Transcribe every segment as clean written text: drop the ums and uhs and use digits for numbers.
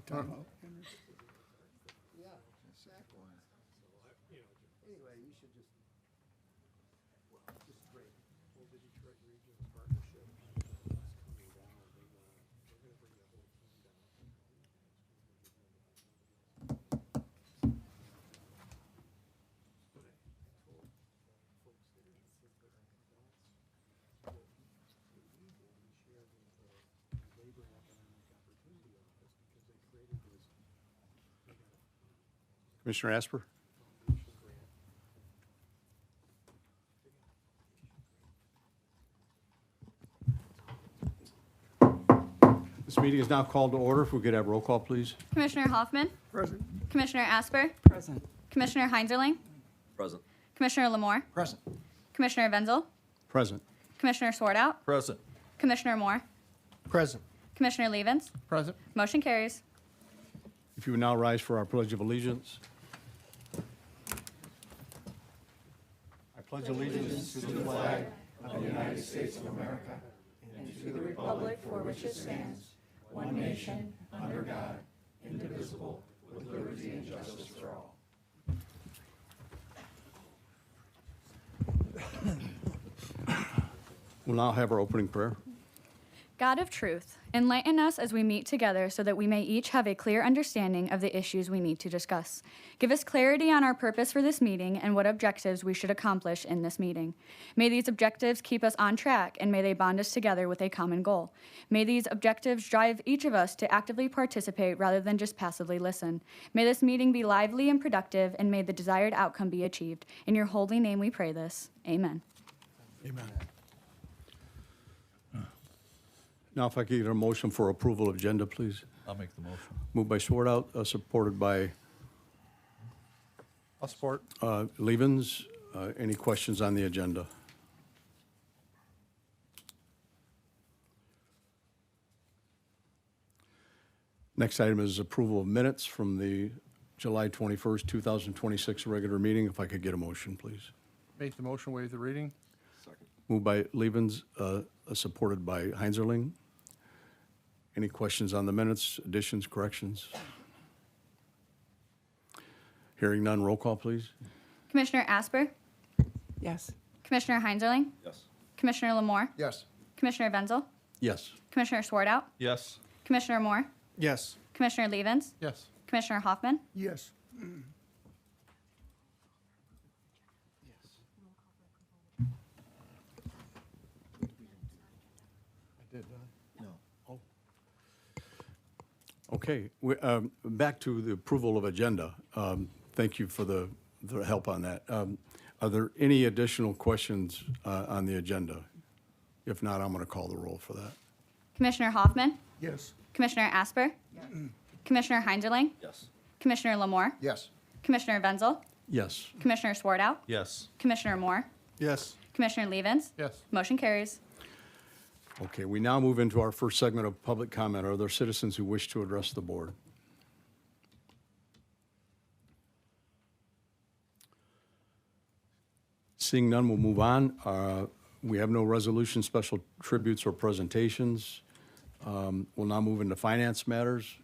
time out. Yeah, exactly. Anyway, you should just great. Well, the Detroit Region Partnership is coming down. They're going to bring the whole team down. But I told folks there that they're good on what we did, we shared with the Labor and Economic Opportunity Office because they created this, they got a Commissioner Asper? foundation grant. This meeting is now called to order. If we could have roll call, please. Commissioner Hoffman, Present. Commissioner Asper, Present. Commissioner Heinzerling, Present. Commissioner Lamore, Present. Commissioner Wenzel, Present. Commissioner Swartout, Present. Commissioner Moore, Present. Commissioner Levens. Present. Motion carries. If you would now rise for our Pledge of Allegiance. I pledge allegiance to the flag Republic for which it stands, one nation, under God, indivisible, with liberty and justice for all. We'll now have our opening prayer. God of truth, enlighten us as we meet together so that we may each have a clear understanding of the issues we need to discuss. Give us clarity on our purpose for this meeting and what objectives we should accomplish in this meeting. May these objectives keep us on track and may they bond us together with a common goal. May these objectives drive each of us to actively participate rather than just passively listen. May this meeting be lively and productive and may the desired outcome be achieved. In your holy name we pray this. Amen. Amen. Now, if I could get a motion for approval of agenda, please. I'll make the motion. Moved by Swartout, supported by I'll support. Levens. Any questions on the agenda? Next item is approval of minutes from the July 21st, 2026 regular meeting. If I could get a motion, please. Make the motion, waive the reading. Moved by Levens, supported by Heinzerling. Any questions on the minutes, additions, corrections? Hearing none, roll call, please. Commissioner Asper, Yes. Commissioner Heinzerling, Yes. Commissioner Lamore, Yes. Commissioner Wenzel, Yes. Commissioner Swartout, Yes. Commissioner Moore, Yes. Commissioner Levens, Yes. Commissioner Hoffman. Yes. I did, No. Okay, back to the approval of agenda. Thank you for the help on that. Are there any additional questions on the agenda? If not, I'm going to call the roll for that. Commissioner Hoffman, Yes. Commissioner Asper, Commissioner Heinzerling, Yes. Commissioner Lamore, Yes. Commissioner Wenzel, Yes. Commissioner Swartout, Yes. Commissioner Moore, Yes. Commissioner Levens. Yes. Motion carries. Okay, we now move into our first segment of public comment. Are there citizens who wish to address the board? Seeing none, we'll move on. We have no resolution, special tributes, or presentations. We'll now move into finance matters.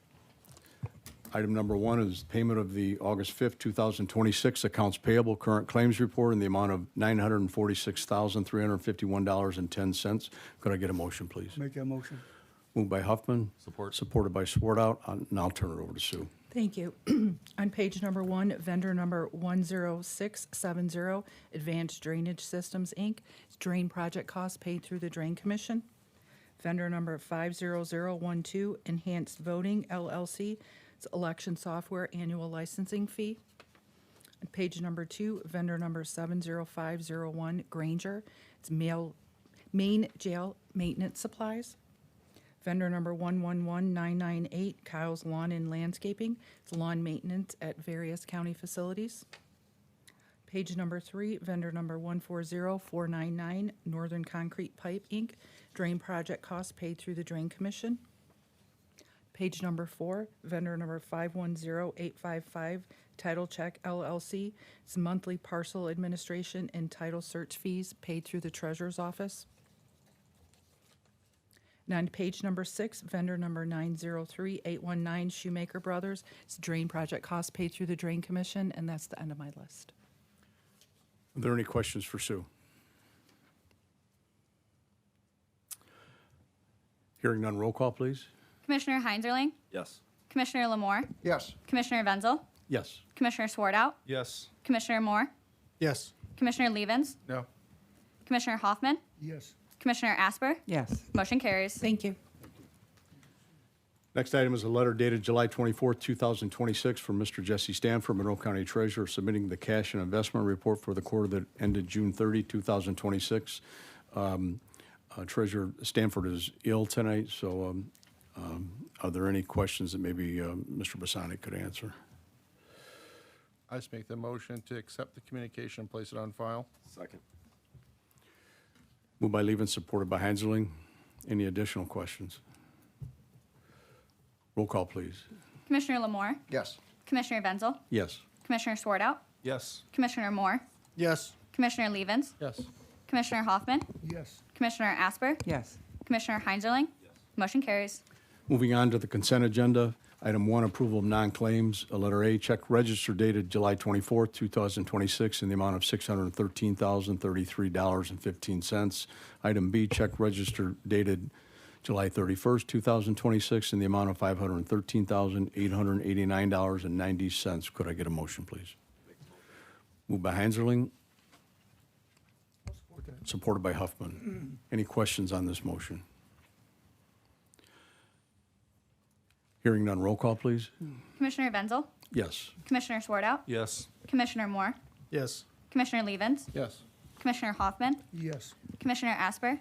Item number one is payment of the August 5th, 2026 accounts payable current claims report in the amount of $946,351.10. Could I get a motion, please? Make that motion. Moved by Huffman. Support. Supported by Swartout. And I'll turn it over to Sue. Thank you. On page number 1, vendor number 10670, Advanced Drainage Systems, Inc., it's drain project costs paid through the Drain Commission. Vendor number 50012, Enhanced Voting, LLC, it's election software annual licensing fee. On page number 2, vendor number 70501, Granger, it's main jail maintenance supplies. Vendor number 111998, Kyle's Lawn and Landscaping. It's lawn maintenance at various county facilities. Page number 3, vendor number 140499, Northern Concrete Pipe, Inc., drain project costs paid through the Drain Commission. Page number 4, vendor number 510855, Title Check LLC. It's monthly parcel administration and title search fees paid through the Treasurer's Office. And on page number 6, vendor number 903819, Shoemaker Brothers, it's drain project costs paid through the Drain Commission, and that's the end of my list. Are there any questions for Sue? Hearing none, roll call, please. Commissioner Heinzerling, Yes. Commissioner Lamore, Yes. Commissioner Wenzel, Yes. Commissioner Swartout, Yes. Commissioner Moore, Yes. Commissioner Levens, No. Commissioner Hoffman, Yes. Commissioner Asper. Yes. Motion carries. Thank you. Next item is a letter dated July 24th, 2026, from Mr. Jesse Stanford, Monroe County Treasurer, submitting the cash and investment report for the quarter that ended June 30, 2026. Treasurer Stanford is ill tonight, so are there any questions that maybe Mr. Bassani could answer? I just make the motion to accept the communication and place it on file. Second. Moved by Levin, supported by Hanseling. Any additional questions? Roll call, please. Commissioner Lamore, Yes. Commissioner Wenzel, Yes. Commissioner Swartout, Yes. Commissioner Moore, Yes. Commissioner Levens, Yes. Commissioner Hoffman, Yes. Commissioner Asper, Yes. Commissioner Heinzerling. Motion carries. Moving on to the consent agenda, item 1, approval of non-claims. Letter A, check register dated July 24th, 2026, in the amount of $613,033.15. Item B, check register dated July 31st, 2026, in the amount of $513,889.90. Could I get a motion, please? Moved by Hanserling, supported by Huffman. Any questions on this motion? Hearing none, roll call, please. Commissioner Wenzel, Yes. Commissioner Swartout, Yes. Commissioner Moore, Yes. Commissioner Levens, Yes. Commissioner Hoffman, Yes. Commissioner Asper,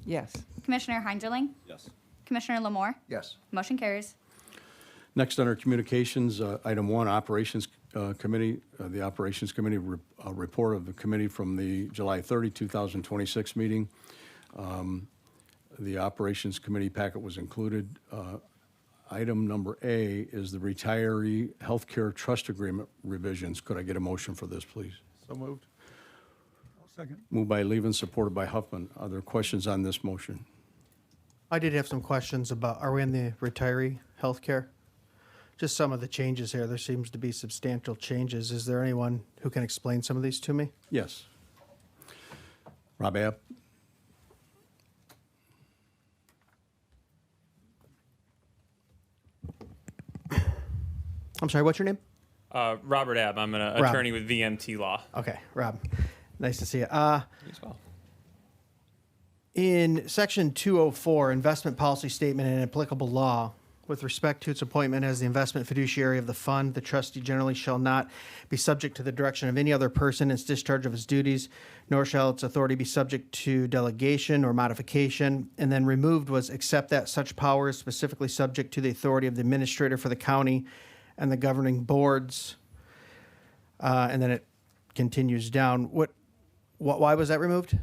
Yes. Commissioner Heinzerling, Yes. Commissioner Lamore. Yes. Motion carries. Next, under communications, item 1, Operations Committee. The Operations Committee report of the committee from the July 30, 2026 meeting. The Operations Committee packet was included. Item number A is the retiree healthcare trust agreement revisions. Could I get a motion for this, please? So moved. Second. Moved by Levin, supported by Huffman. Are there questions on this motion? I did have some questions about, are we in the retiree healthcare? Just some of the changes here. There seems to be substantial changes. Is there anyone who can explain some of these to me? Yes. Rob App? I'm sorry, what's your name? Robert Abb. I'm an Rob. attorney with VMT Law. Okay, Rob. Nice to see you. You as well. In section 204, investment policy statement and applicable law, with respect to its appointment as the investment fiduciary of the fund, the trustee generally shall not be subject to the direction of any other person in its discharge of its duties, nor shall its authority be subject to delegation or modification. And then removed was, except that such power is specifically subject to the authority of the administrator for the county and the governing boards. And then it continues down. Why was that removed?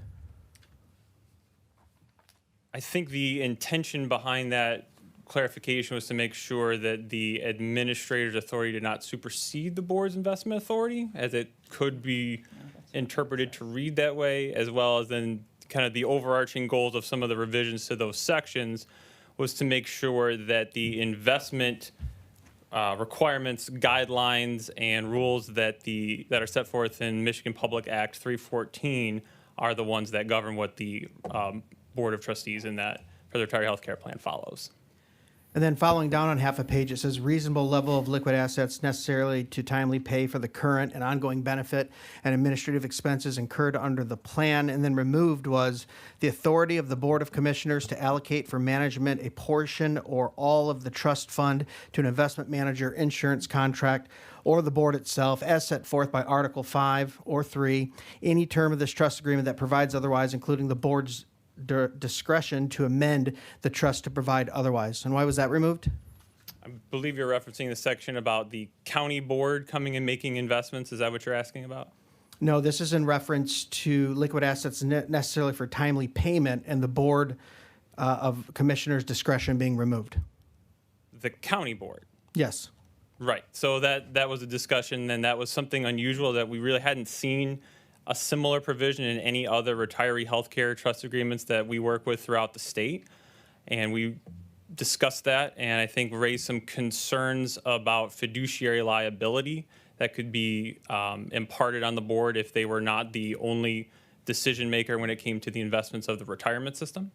I think the intention behind that clarification was to make sure that the administrator's authority did not supersede the board's investment authority, as it could be interpreted to read that way, as well as then kind of the overarching goals of some of the revisions to those sections was to make sure that the investment requirements, guidelines, and rules that are set forth in Michigan Public Act 314 are the ones that govern what the Board of Trustees in that for the retiree health care plan follows. And then following down on half a page, it says reasonable level of liquid assets necessarily to timely pay for the current and ongoing benefit and administrative expenses incurred under the plan. And then removed was the authority of the Board of Commissioners to allocate for management a portion or all of the trust fund to an investment manager insurance contract or the board itself as set forth by Article 5 or 3, any term of this trust agreement that provides otherwise, including the board's discretion to amend the trust to provide otherwise. And why was that removed? I believe you're referencing the section about the county board coming and making investments. Is that what you're asking about? No, this is in reference to liquid assets necessarily for timely payment and the board of commissioners' discretion being removed. The county board. Yes. Right. So that was a discussion, and that was something unusual that we really hadn't seen a similar provision in any other retiree healthcare trust agreements that we work with throughout the state. And we discussed that, and I think raised some concerns about fiduciary liability that could be imparted on the board if they were not the only decision maker when it came to the investments of the retirement system.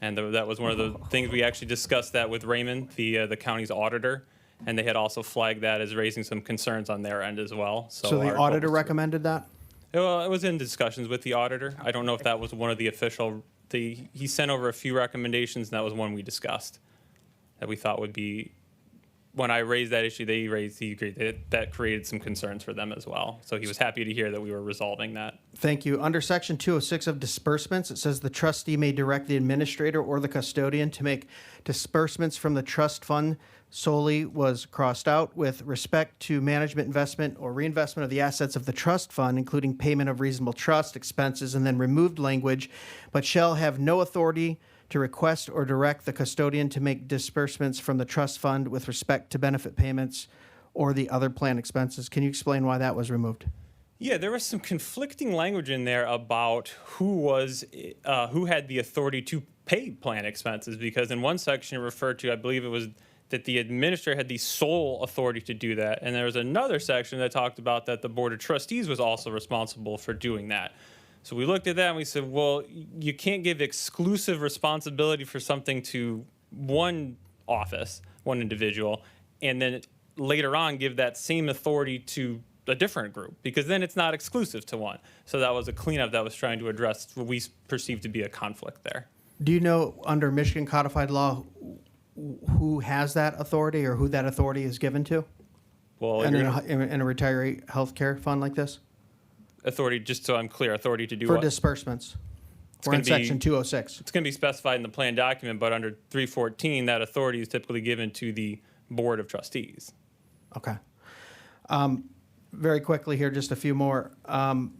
And that was one of the things we actually discussed that with Raymond, the county's auditor, and they had also flagged that as raising some concerns on their end as well. So the our auditor goal was to- recommended that? Well, it was in discussions with the auditor. I don't know if that was one of the official. He sent over a few recommendations, and that was one we discussed that we thought would be. When I raised that issue, he agreed that created some concerns for them as well. So he was happy to hear that we were resolving that. Thank you. Under section 206 of disbursements, it says the trustee may direct the administrator or the custodian to make disbursements from the trust fund solely was crossed out with respect to management, investment, or reinvestment of the assets of the trust fund, including payment of reasonable trust expenses, and then removed language, but shall have no authority to request or direct the custodian to make disbursements from the trust fund with respect to benefit payments or the other plan expenses. Can you explain why that was removed? Yeah, there was some conflicting language in there about who had the authority to pay plan expenses, because in one section it referred to, I believe it was that the administrator had the sole authority to do that, and there was another section that talked about that the board of trustees was also responsible for doing that. So we looked at that and we said, well, you can't give exclusive responsibility for something to one office, one individual, and then later on give that same authority to a different group, because then it's not exclusive to one. So that was a cleanup that was trying to address what we perceived to be a conflict there. Do you know under Michigan codified law who has that authority or who that authority is given to Well, in you're a retiree health care fund like this? authority, just so I'm clear, authority to do For what? disbursements. We're gonna in be- section 206. It's going to be specified in the plan document, but under 314, that authority is typically given to the board of trustees. Okay. Very quickly here, just a few more.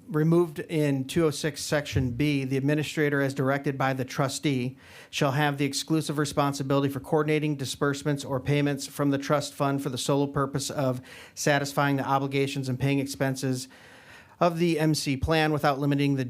Removed in 206 section B, the administrator as directed by the trustee shall have the exclusive responsibility for coordinating disbursements or payments from the trust fund for the sole purpose of satisfying the obligations and paying expenses of the MC plan without limiting the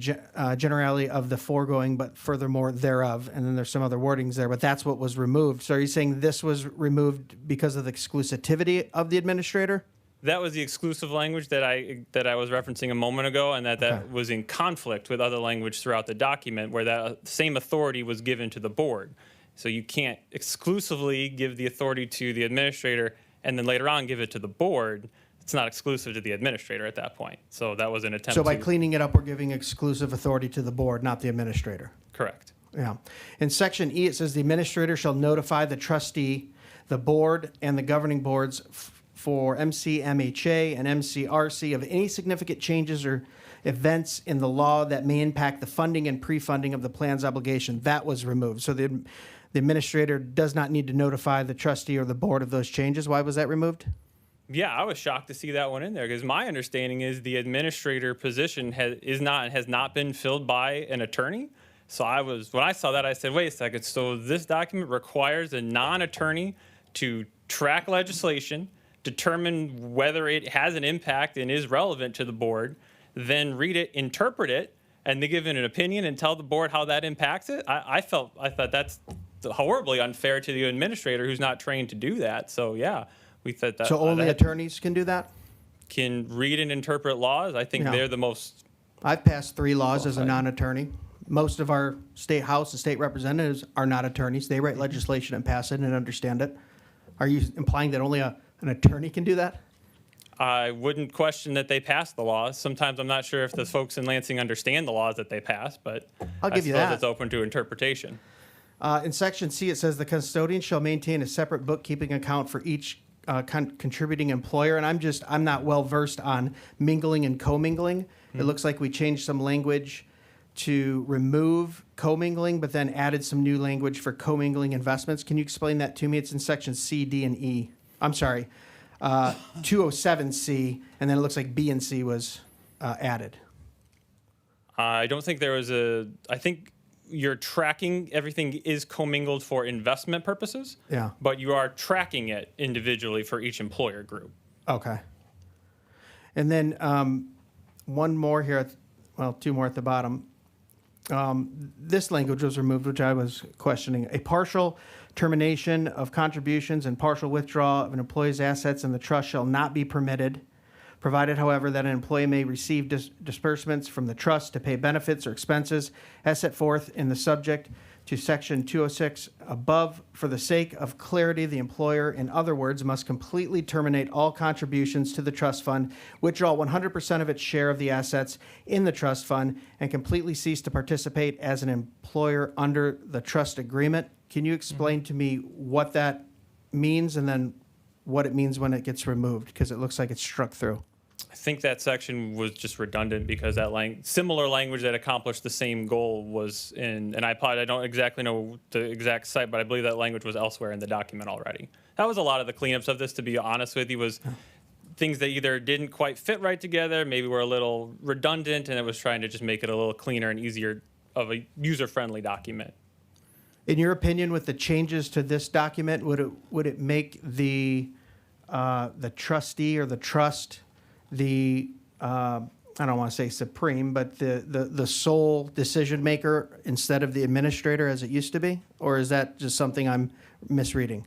generality of the foregoing, but furthermore thereof. And then there's some other wordings there, but that's what was removed. So are you saying this was removed because of the exclusivity of the administrator? That was the exclusive language that I was referencing a moment ago, and that Okay. was in conflict with other language throughout the document where that same authority was given to the board. So you can't exclusively give the authority to the administrator and then later on give it to the board. It's not exclusive to the administrator at that point. So that was an attempt So by to... cleaning it up, we're giving exclusive authority to the board, not the administrator. Correct. Yeah. In section E, it says the administrator shall notify the trustee, the board, and the governing boards for MCMHA and MCRC of any significant changes or events in the law that may impact the funding and pre-funding of the plan's obligation. That was removed. So the administrator does not need to notify the trustee or the board of those changes. Why was that removed? Yeah, I was shocked to see that one in there, because my understanding is the administrator position has not been filled by an attorney. So when I saw that, I said, wait a second. So this document requires a non-attorney to track legislation, determine whether it has an impact and is relevant to the board, then read it, interpret it, and then give it an opinion and tell the board how that impacts it. I thought that's horribly unfair to the administrator who's not trained to do that. So yeah. We thought that So only that attorneys can do that? can read and interpret laws. I think Yeah. they're the most. I've passed 3 laws as a Qualified. non-attorney. Most of our state house and state representatives are not attorneys. They write legislation and pass it and understand it. Are you implying that only an attorney can do that? I wouldn't question that they pass the laws. Sometimes I'm not sure if the folks in Lansing understand the laws that they pass, but I'll give you I suppose that. it's open to interpretation. In section C, it says the custodian shall maintain a separate bookkeeping account for each contributing employer. And I'm not well versed on mingling and commingling. It looks like we changed some language to remove commingling, but then added some new language for commingling investments. Can you explain that to me? It's in section C, D, and E. I'm sorry, 207C, and then it looks like B and C was added. I don't think there was I think you're tracking everything is commingled for investment purposes. Yeah. But you are tracking it individually for each employer group. Okay. And then one more here, 2 more at the bottom. This language was removed, which I was questioning. A partial termination of contributions and partial withdrawal of an employee's assets in the trust shall not be permitted, provided, however, that an employee may receive disbursements from the trust to pay benefits or expenses as set forth in the subject to Section 206 above. For the sake of clarity, the employer, in other words, must completely terminate all contributions to the trust fund, withdraw 100% of its share of the assets in the trust fund, and completely cease to participate as an employer under the trust agreement. Can you explain to me what that means and then what it means when it gets removed? Because it looks like it's struck through. I think that section was just redundant because that similar language that accomplished the same goal was in, and I don't exactly know the exact site, but I believe that language was elsewhere in the document already. That was a lot of the cleanups of this, to be honest with you, was things that either didn't quite fit right together, maybe were a little redundant, and it was trying to just make it a little cleaner and easier of a user-friendly document. In your opinion, with the changes to this document, would it make the trustee or the trust I don't want to say supreme, but the sole decision maker instead of the administrator as it used to be? Or is that just something I'm misreading?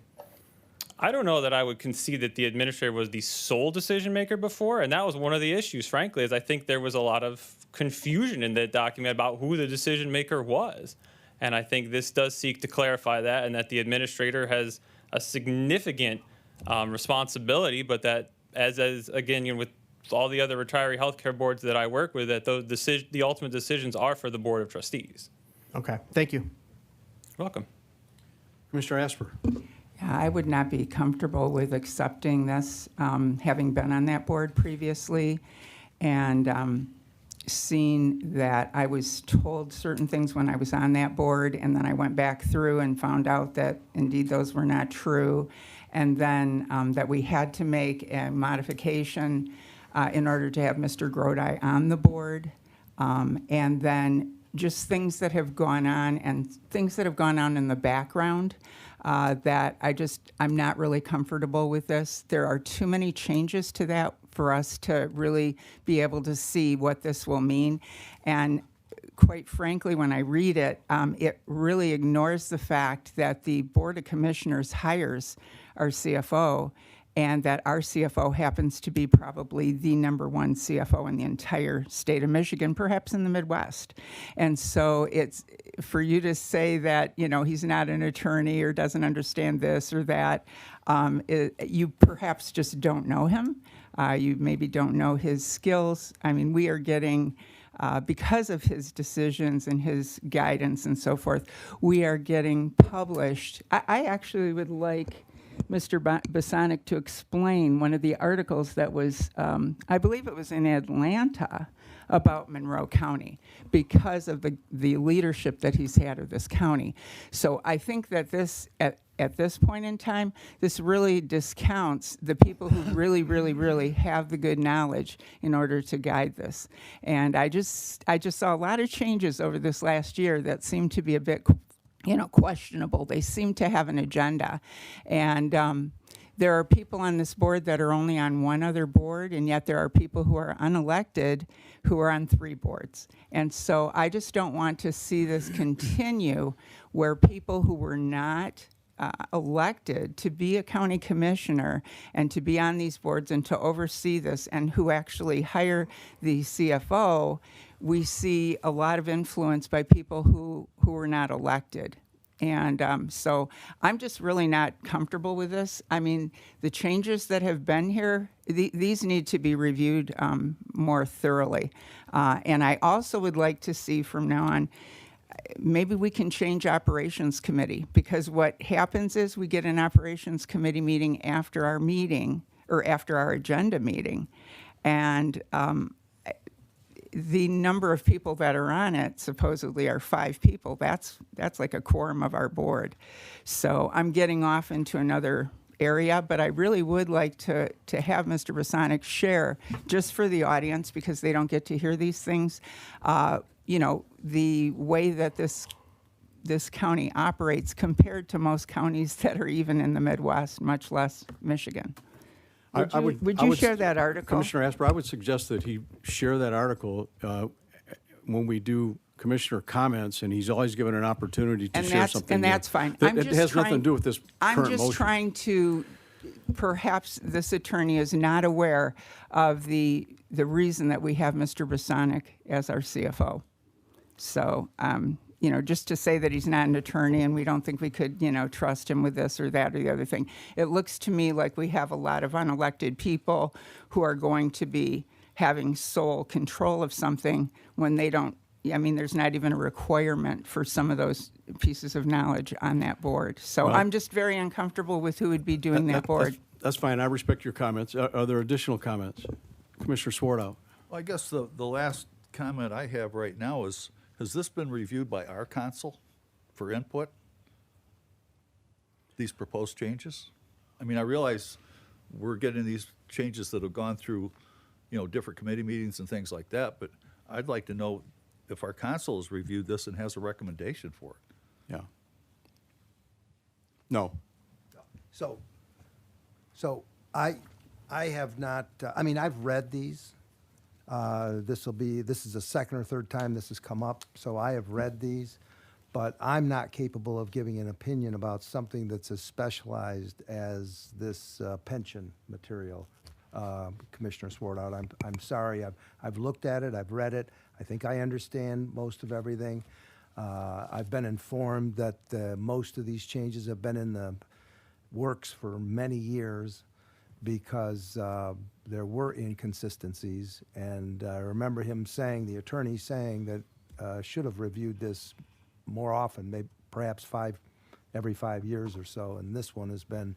I don't know that I would concede that the administrator was the sole decision maker before, and that was one of the issues, frankly, is I think there was a lot of confusion in that document about who the decision maker was. And I think this does seek to clarify that, and that the administrator has a significant responsibility, but that as again, with all the other retiree healthcare boards that I work with, that the ultimate decisions are for the Board of Trustees. Okay, thank you. You're welcome. Commissioner Asper. Yeah, I would not be comfortable with accepting this, having been on that board previously, and seeing that I was told certain things when I was on that board, and then I went back through and found out that indeed those were not true, and then that we had to make a modification in order to have Mr. Grodi on the board, and then just things that have gone on and things that have gone on in the background that I'm not really comfortable with this. There are too many changes to that for us to really be able to see what this will mean. And quite frankly, when I read it, it really ignores the fact that the Board of Commissioners hires our CFO, and that our CFO happens to be probably the #1 CFO in the entire state of Michigan, perhaps in the Midwest. And so it's for you to say that, he's not an attorney or doesn't understand this or that, you perhaps just don't know him. You maybe don't know his skills. I mean, we are getting, because of his decisions and his guidance and so forth, we are getting published. I actually would like Mr. Bosanic to explain one of the articles that was, I believe it was in Atlanta, about Monroe County because of the leadership that he's had of this county. So I think that this, at this point in time, this really discounts the people who really, really, really have the good knowledge in order to guide this. And I just saw a lot of changes over this last year that seem to be a bit questionable. They seem to have an agenda. And there are people on this board that are only on one other board, and yet there are people who are unelected who are on 3 boards. And so I just don't want to see this continue where people who were not elected to be a county commissioner and to be on these boards and to oversee this and who actually hire the CFO, we see a lot of influence by people who were not elected. And so I'm just really not comfortable with this. I mean, the changes that have been here, these need to be reviewed more thoroughly. And I also would like to see from now on, maybe we can change operations committee, because what happens is we get an operations committee meeting after our meeting or after our agenda meeting. And the number of people that are on it supposedly are 5 people. That's like a quorum of our board. So I'm getting off into another area, but I really would like to have Mr. Bosanic share, just for the audience, because they don't get to hear these things, the way that this county operates compared to most counties that are even in the Midwest, much less Michigan. Would you share that article? Commissioner Asper, I would suggest that he share that article when we do commissioner comments, and he's always given an opportunity to And share that's- something. and new. that's fine. That- I'm It just has nothing to trying- do with this I'm current just motion. trying to, perhaps this attorney is not aware of the reason that we have Mr. Bosanic as our CFO. So, you know, just to say that he's not an attorney and we don't think we could, you know, trust him with this or that or the other thing. It looks to me like we have a lot of unelected people who are going to be having sole control of something when they don't. I mean, there's not even a requirement for some of those pieces of knowledge on that board. So Well- I'm just very uncomfortable with who would be doing that board. That's fine. I respect your comments. Are there additional comments? Commissioner Swartout. Well, I guess the last comment I have right now is, has this been reviewed by our council for input? These proposed changes? I mean, I realize we're getting these changes that have gone through, you know, different committee meetings and things like that, but I'd like to know if our council has reviewed this and has a recommendation for it. Yeah. No. So I have not, I mean, I've read these. This is the second or third time this has come up, so I have read these, but I'm not capable of giving an opinion about something that's as specialized as this pension material. Commissioner Swartout, I'm sorry, I've looked at it, I've read it, I think I understand most of everything. I've been informed that most of these changes have been in the works for many years because there were inconsistencies, and I remember him saying, the attorney saying that should have reviewed this more often, maybe perhaps every 5 years or so, and this one has been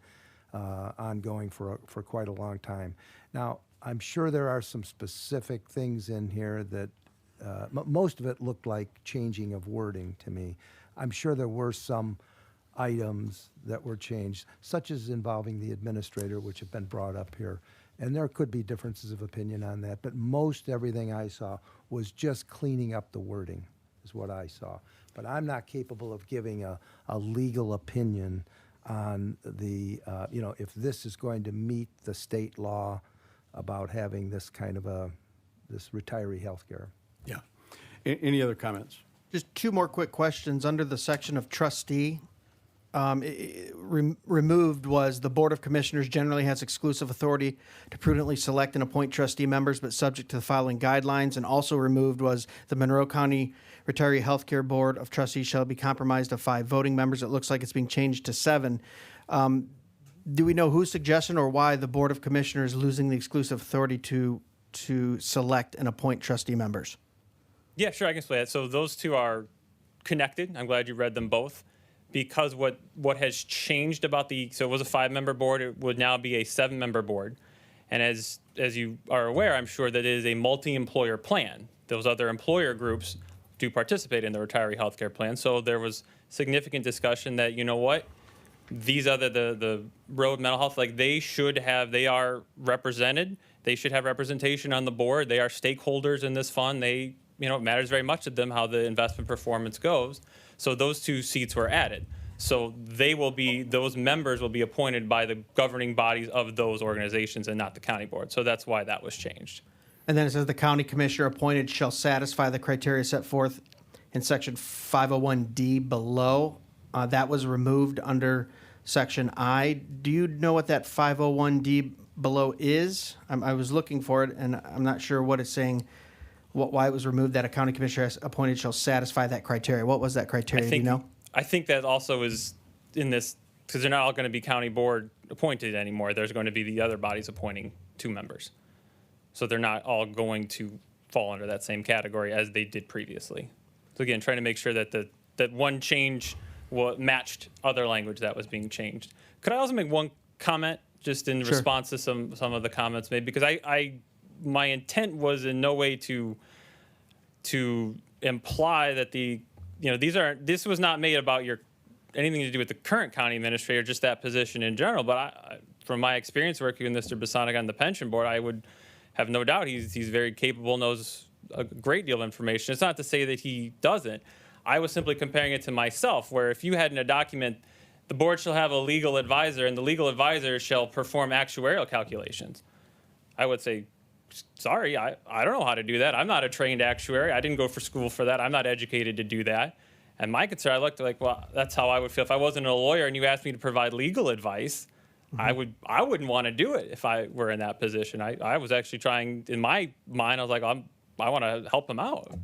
ongoing for quite a long time. Now, I'm sure there are some specific things in here that most of it looked like changing of wording to me. I'm sure there were some items that were changed, such as involving the administrator, which have been brought up here. And there could be differences of opinion on that, but most everything I saw was just cleaning up the wording, is what I saw. But I'm not capable of giving a legal opinion on the, if this is going to meet the state law about having this kind of this retiree health care. Yeah. Any other comments? Just two more quick questions. Under the section of trustee, removed was the Board of Commissioners generally has exclusive authority to prudently select and appoint trustee members, but subject to the following guidelines. And also removed was the Monroe County Retiree Healthcare Board of Trustees shall be comprised of 5 voting members. It looks like it's being changed to 7. Do we know whose suggestion or why the Board of Commissioners losing the exclusive authority to select and appoint trustee members? Yeah, sure, I can explain that. So those two are connected. I'm glad you read them both. Because what has changed about so it was a 5-member board, it would now be a 7-member board. And as you are aware, I'm sure that it is a multi-employer plan. Those other employer groups do participate in the retiree healthcare plan. So there was significant discussion that, you know what, these other, the road mental health, like they are represented. They should have representation on the board. They are stakeholders in this fund. It matters very much to them how the investment performance goes. So those 2 seats were added. So those members will be appointed by the governing bodies of those organizations and not the county board. So that's why that was changed. And then it says the county commissioner appointed shall satisfy the criteria set forth in section 501D below. That was removed under section I. Do you know what that 501D below is? I was looking for it, and I'm not sure what it's saying. Why it was removed, that a county commissioner appointed shall satisfy that criteria. What was that criteria, do you know? I think that also is in this, because they're not all going to be county board appointed anymore. There's going to be the other bodies appointing 2 members. So they're not all going to fall under that same category as they did previously. So again, trying to make sure that that one change matched other language that was being changed. Could I also make one comment just in response to some of the comments made? Because my intent was in no way to imply that this was not made about anything to do with the current county administrator, just that position in general. But from my experience working with Mr. Bosanic on the pension board, I would have no doubt he's very capable, knows a great deal of information. It's not to say that he doesn't. I was simply comparing it to myself, where if you had in a document, the board shall have a legal advisor, and the legal advisor shall perform actuarial calculations, I would say, sorry, I don't know how to do that. I'm not a trained actuary. I didn't go for school for that. I'm not educated to do that. And my concern, I looked like, well, that's how I would feel if I wasn't a lawyer and you asked me to provide legal advice. I wouldn't want to do it if I were in that position. I was actually trying, in my mind, I was like, I want to help him out.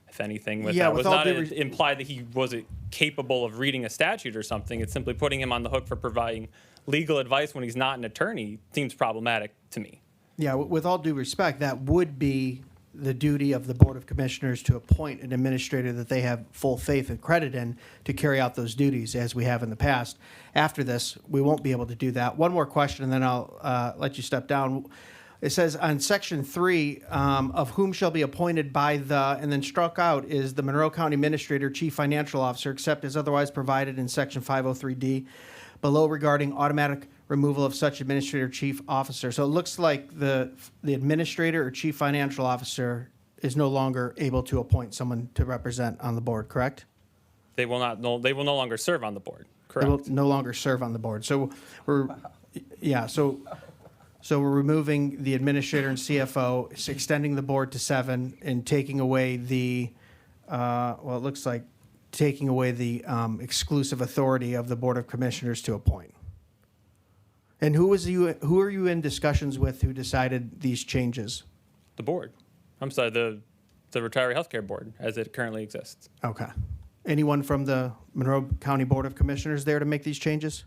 If anything, with Yeah, that, it with was all not due implied that he wasn't capable of reading a statute or something. It's simply putting him on the hook for providing legal advice when he's not an attorney seems problematic to me. Yeah, with all due respect, that would be the duty of the Board of Commissioners to appoint an administrator that they have full faith and credit in to carry out those duties, as we have in the past. After this, we won't be able to do that. One more question, and then I'll let you step down. It says on Section 3, of whom shall be appointed by the, and then struck out is the Monroe County Administrator, Chief Financial Officer, except as otherwise provided in Section 503D, below regarding automatic removal of such administrator chief officer. So it looks like the administrator or chief financial officer is no longer able to appoint someone to represent on the board, correct? They will no longer serve on the board. They will Correct. no longer serve on the board. So so we're removing the administrator and CFO, extending the board to 7, and taking away the, well, it looks like taking away the exclusive authority of the Board of Commissioners to appoint. And who are you in discussions with who decided these changes? The board. I'm sorry, the retiree healthcare board as it currently exists. Okay. Anyone from the Monroe County Board of Commissioners there to make these changes?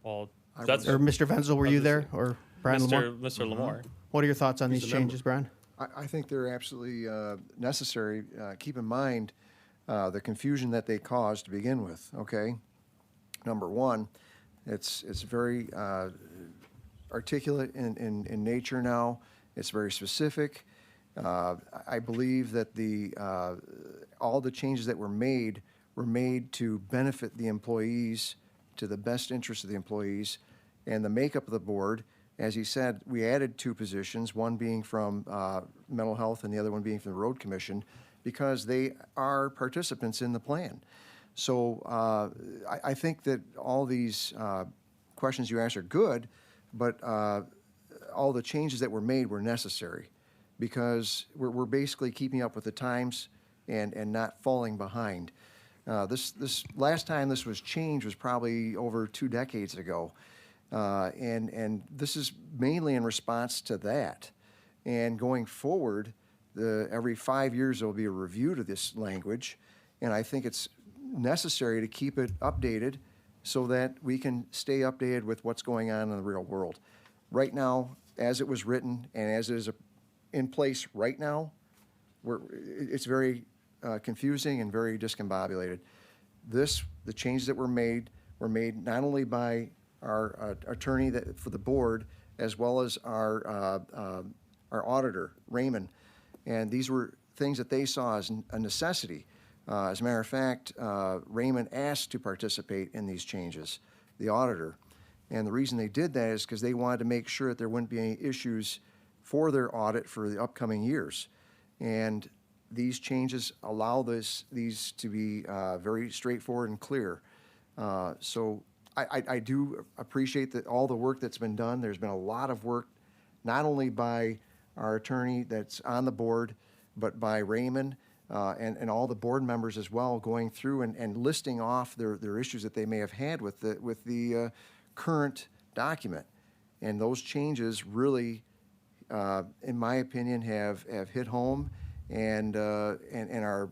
Well, that's Or Mr. Wenzel, were you there? Or Brian Lamore? Mr. Lamore. What are your thoughts on these a member. changes, Brian? I think they're absolutely necessary. Keep in mind the confusion that they caused to begin with, okay? Number one, it's very articulate in nature now. It's very specific. I believe that all the changes that were made to benefit the employees, to the best interest of the employees, and the makeup of the board. As he said, we added 2 positions, one being from mental health and the other one being from the road commission, because they are participants in the plan. So I think that all these questions you asked are good, but all the changes that were made were necessary because we're basically keeping up with the times and not falling behind. This last time this was changed was probably over 2 decades ago. And this is mainly in response to that. And going forward, every 5 years there will be a review to this language, and I think it's necessary to keep it updated so that we can stay updated with what's going on in the real world. Right now, as it was written and as it is in place right now, it's very confusing and very discombobulated. The changes that were made not only by our attorney for the board, as well as our auditor, Raymond. And these were things that they saw as a necessity. As a matter of fact, Raymond asked to participate in these changes, the auditor. And the reason they did that is because they wanted to make sure that there wouldn't be any issues for their audit for the upcoming years. And these changes allow these to be very straightforward and clear. So I do appreciate all the work that's been done. There's been a lot of work, not only by our attorney that's on the board, but by Raymond and all the board members as well, going through and listing off their issues that they may have had with the current document. And those changes really, in my opinion, have hit home and are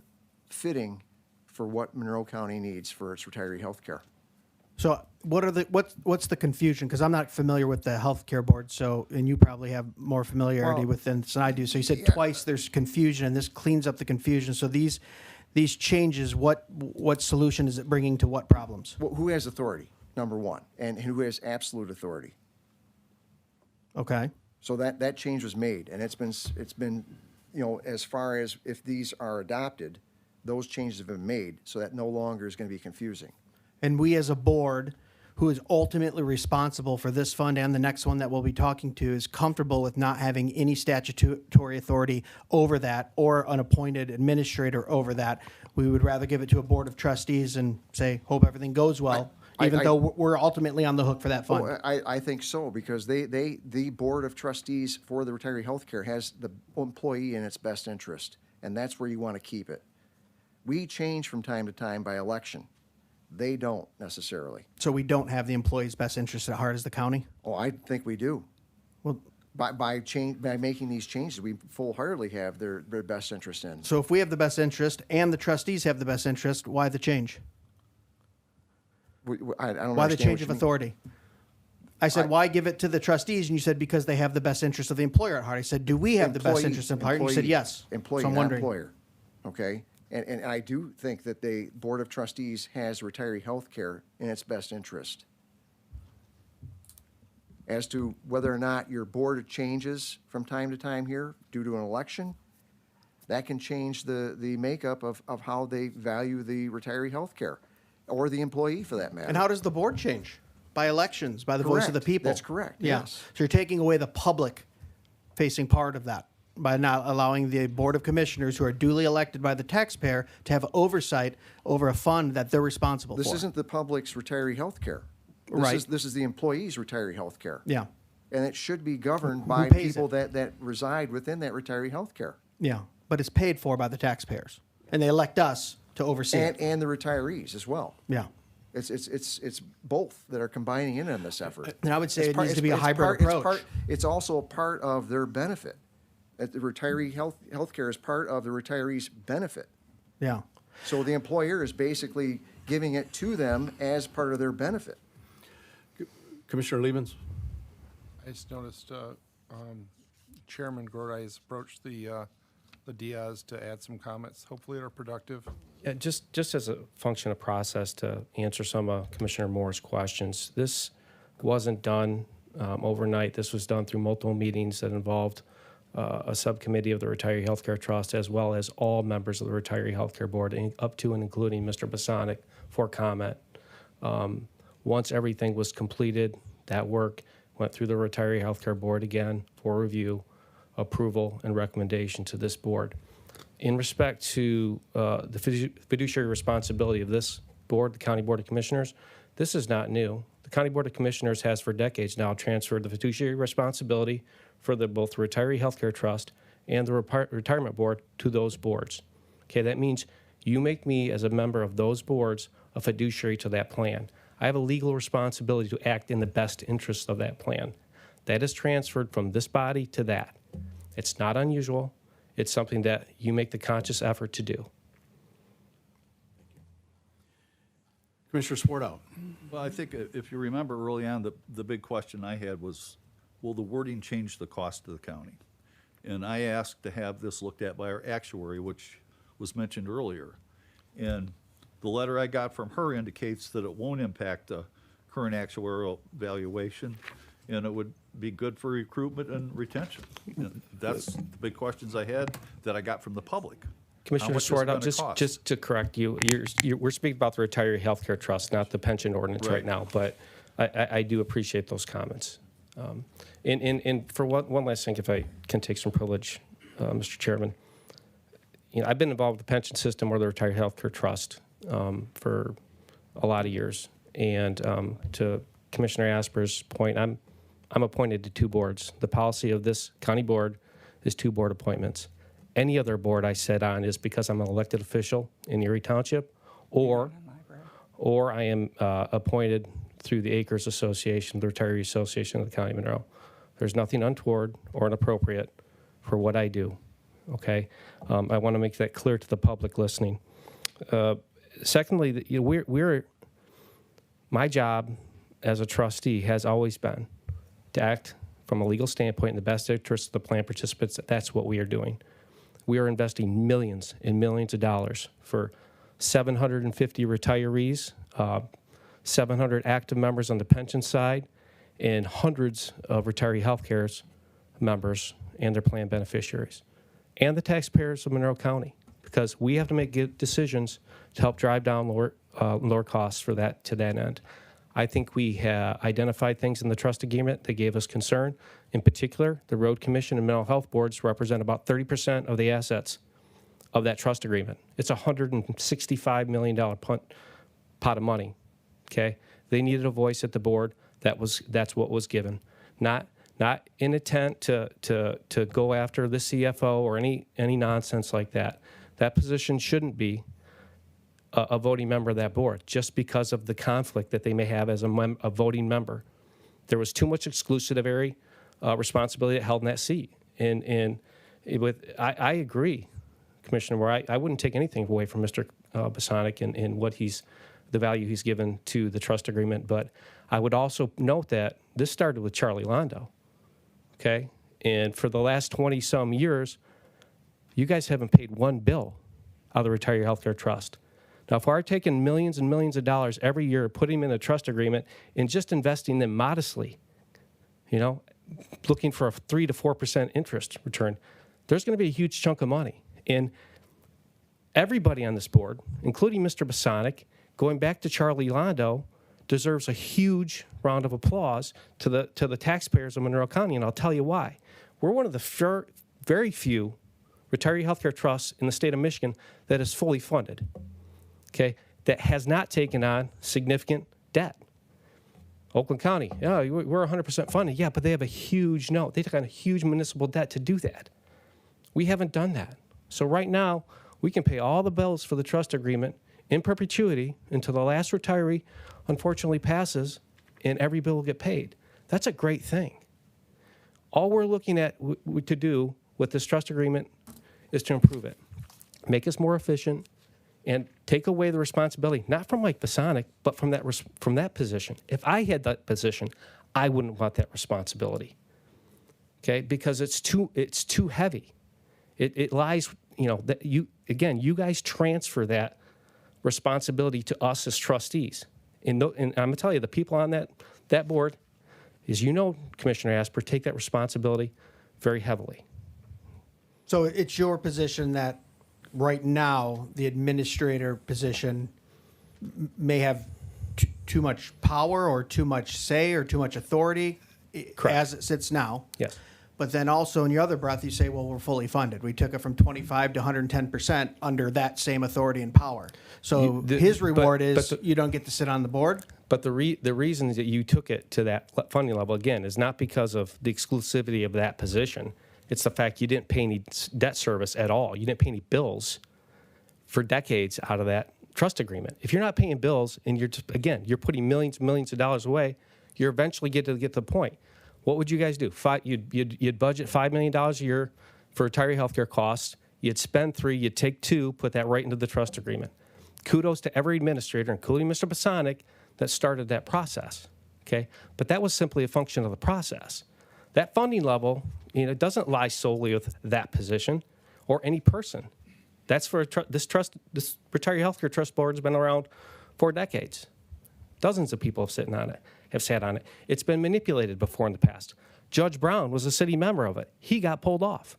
fitting for what Monroe County needs for its retiree health care. So what's the confusion? Because I'm not familiar with the healthcare board, and you probably have more familiarity Well, with this than I do. So you said twice there's confusion, and this cleans up the confusion. So these changes, what solution is it bringing to what problems? Well, who has authority, number one, and who has absolute authority? Okay. So that change was made, and it's been, as far as if these are adopted, those changes have been made, so that no longer is going to be confusing. And we as a board, who is ultimately responsible for this fund and the next one that we'll be talking to, is comfortable with not having any statutory authority over that or an appointed administrator over that. We would rather give it to a board of trustees and say, hope everything goes well, even though we're ultimately on the hook for that fund. Oh, I think so, because the Board of Trustees for the retiree healthcare has the employee in its best interest, and that's where you want to keep it. We change from time to time by election. They don't necessarily. So we don't have the employee's best interest at heart as the county? Oh, I think we do. Well, By making these changes, we full-heartedly have their best interest in. so if we have the best interest and the trustees have the best interest, why the change? I don't Why the understand change what of you mean. authority? I said, why give it to the trustees? And you said, because they have the best interest of the employer at heart. I said, do we have the best Employee- interest of the employer? And you said, employee- yes. Employee, So I'm not wondering. employer. Okay? And I do think that the Board of Trustees has retiree health care in its best interest. As to whether or not your board changes from time to time here due to an election, that can change the makeup of how they value the retiree health care, or the employee for that matter. And how does the board change? By elections, by the voice of the Correct. people. That's correct, Yeah. yes. So you're taking away the public-facing part of that by not allowing the Board of Commissioners, who are duly elected by the taxpayer, to have oversight over a fund that they're responsible This for. isn't the public's retiree health care. Right. This is the employee's retiree health care. Yeah, And it should be governed by pays people it? that reside within that retiree health care. yeah. But it's paid for by the taxpayers. And they elect us to oversee it. And the retirees as well. Yeah. It's both that are combining in on this effort. And I would say It's it part- needs to be a it's hybrid part- approach. It's also a part of their benefit. That the retiree healthcare is part of the retiree's benefit. Yeah. So the employer is basically giving it to them as part of their benefit. Commissioner Liebens? I just noticed Chairman Gordai has approached the Diaz to add some comments. Hopefully they're productive. Yeah, just as a function of process to answer some of Commissioner Moore's questions, this wasn't done overnight. This was done through multiple meetings that involved a subcommittee of the Retiree Healthcare Trust, as well as all members of the Retiree Healthcare Board, up to and including Mr. Bosonic, for comment. Once everything was completed, that work went through the Retiree Healthcare Board again for review, approval, and recommendation to this board. In respect to the fiduciary responsibility of this board, the County Board of Commissioners, this is not new. The County Board of Commissioners has for decades now transferred the fiduciary responsibility for both the Retiree Healthcare Trust and the Retirement Board to those boards. Okay, that means you make me, as a member of those boards, a fiduciary to that plan. I have a legal responsibility to act in the best interest of that plan. That is transferred from this body to that. It's not unusual. It's something that you make the conscious effort to do. Commissioner Swartout? Well, I think if you remember early on, the big question I had was, will the wording change the cost to the county? And I asked to have this looked at by our actuary, which was mentioned earlier. And the letter I got from her indicates that it won't impact the current actuarial valuation, and it would be good for recruitment and retention. And that's the big questions I had that I got from the public. Commissioner much is it Swartout, gonna cost? just to correct you, we're speaking about the Retiree Healthcare Trust, not the pension ordinance right Right. now, but I do appreciate those comments. And for one last thing, if I can take some privilege, Mr. Chairman, I've been involved with the pension system or the Retiree Healthcare Trust for a lot of years. And to Commissioner Asper's point, I'm appointed to two boards. The policy of this county board is two board appointments. Any other board I sit on is because I'm an elected official in Erie Township, or I am appointed through the Acres Association, the Retiree Association of the County of Monroe. There's nothing untoward or inappropriate for what I do, okay? I want to make that clear to the public listening. Secondly, my job as a trustee has always been to act from a legal standpoint in the best interest of the plan participants. That's what we are doing. We are investing millions and millions of dollars for 750 retirees, 700 active members on the pension side, and hundreds of retiree healthcare members and their plan beneficiaries, and the taxpayers of Monroe County, because we have to make good decisions to help drive down lower costs for that, to that end. I think we have identified things in the trust agreement that gave us concern. In particular, the Road Commission and mental health boards represent about 30% of the assets of that trust agreement. It's a $165 million pot of money, okay? They needed a voice at the board. That's what was given. Not in intent to go after the CFO or any nonsense like that. That position shouldn't be a voting member of that board just because of the conflict that they may have as a voting member. There was too much exclusionary responsibility held in that seat. And I agree, Commissioner Moore. I wouldn't take anything away from Mr. Bosonic and what the value he's given to the trust agreement. But I would also note that this started with Charlie Londo, okay? And for the last 20-some years, you guys haven't paid one bill out of the Retiree Healthcare Trust. Now, if we're taking millions and millions of dollars every year, putting them in a trust agreement, and just investing them modestly, looking for a 3 to 4% interest return, there's going to be a huge chunk of money. And everybody on this board, including Mr. Bosonic, going back to Charlie Londo, deserves a huge round of applause to the taxpayers of Monroe County, and I'll tell you why. We're one of the very few retiree healthcare trusts in the state of Michigan that is fully funded, okay, that has not taken on significant debt. Oakland County, yeah, we're 100% funded. Yeah, but they have a huge note. They took on a huge municipal debt to do that. We haven't done that. So right now, we can pay all the bills for the trust agreement in perpetuity until the last retiree unfortunately passes and every bill will get paid. That's a great thing. All we're looking at to do with this trust agreement is to improve it, make us more efficient, and take away the responsibility, not from Mike Bosonic, but from that position. If I had that position, I wouldn't want that responsibility, okay? Because it's too heavy. It lies, that you guys transfer that responsibility to us as trustees. And I'm gonna tell you, the people on that board, as you know, Commissioner Asper, take that responsibility very heavily. So it's your position that right now, the administrator position may have too much power or too much say or too much authority as it sits now. Yes. But then also in your other breath, you say, well, we're fully funded. We took it from 25 to 110% under that same authority and power. So his reward is you don't get to sit on the board? But the reason that you took it to that funding level, again, is not because of the exclusivity of that position. It's the fact you didn't pay any debt service at all. You didn't pay any bills for decades out of that trust agreement. If you're not paying bills and you're putting millions and millions of dollars away, you're eventually get to the point. What would you guys do? You'd budget $5 million a year for retiree healthcare costs. You'd spend $3 million, you'd take $2 million, put that right into the trust agreement. Kudos to every administrator, including Mr. Bosonic, that started that process, okay? But that was simply a function of the process. That funding level, doesn't lie solely with that position or any person. That's for this retiree healthcare trust board has been around for decades. Dozens of people have sat on it. It's been manipulated before in the past. Judge Brown was a city member of it. He got pulled off.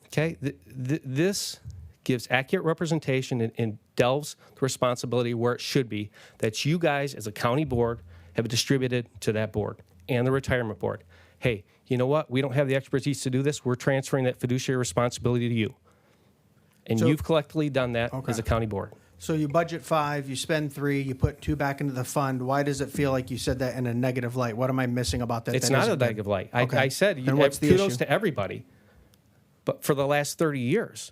Okay, this gives accurate representation and delves the responsibility where it should be, that you guys as a county board have distributed to that board and the retirement board. Hey, you know what? We don't have the expertise to do this. We're transferring that fiduciary responsibility to you. And you've collectively done that as a county board. So you budget 5, you spend 3, you put 2 back into the fund. Why does it feel like you said that in a negative light? What am I missing about that? It's not a negative light. I said you have kudos to everybody. But for the last 30 years,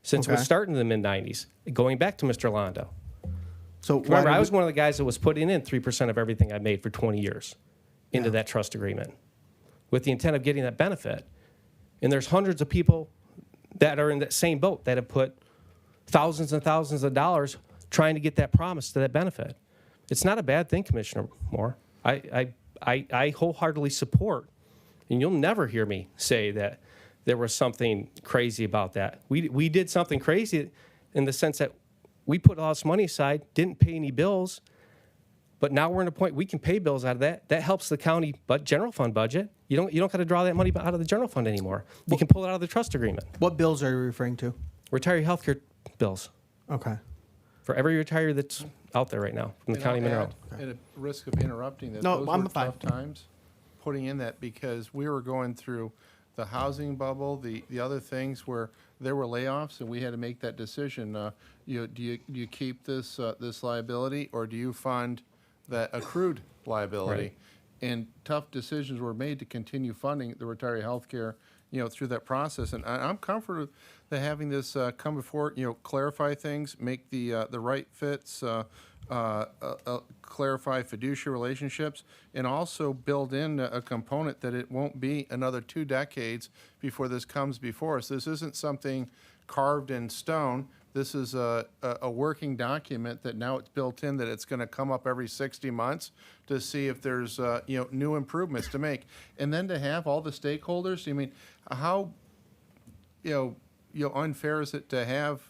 since we started in the mid-'90s, going back to Mr. Londo. So remember, I was one of the guys that was putting in 3% of everything I made for 20 years into that trust agreement with the intent of getting that benefit. And there's hundreds of people that are in that same boat that have put thousands and thousands of dollars trying to get that promise to that benefit. It's not a bad thing, Commissioner Moore. I wholeheartedly support, and you'll never hear me say that there was something crazy about that. We did something crazy in the sense that we put all this money aside, didn't pay any bills, but now we're in a point we can pay bills out of that. That helps the county general fund budget. You don't got to draw that money out of the general fund anymore. You can pull it out of the trust agreement. What bills are you referring to? Retiree healthcare bills. Okay. For every retiree that's out there right now from the county of Monroe. At a risk of interrupting that, No, those I'm were fine. tough times putting in that because we were going through the housing bubble, the other things where there were layoffs and we had to make that decision. Do you keep this liability or do you fund that accrued liability. And tough decisions were made to continue funding the retiree health care, through that process. And I'm comfortable that having this come before, clarify things, make the right fits, clarify fiduciary relationships, and also build in a component that it won't be another 2 decades before this comes before us. This isn't something carved in stone. This is a working document that now it's built in that it's going to come up every 60 months to see if there's new improvements to make, and then to have all the stakeholders. I mean, how unfair is it to have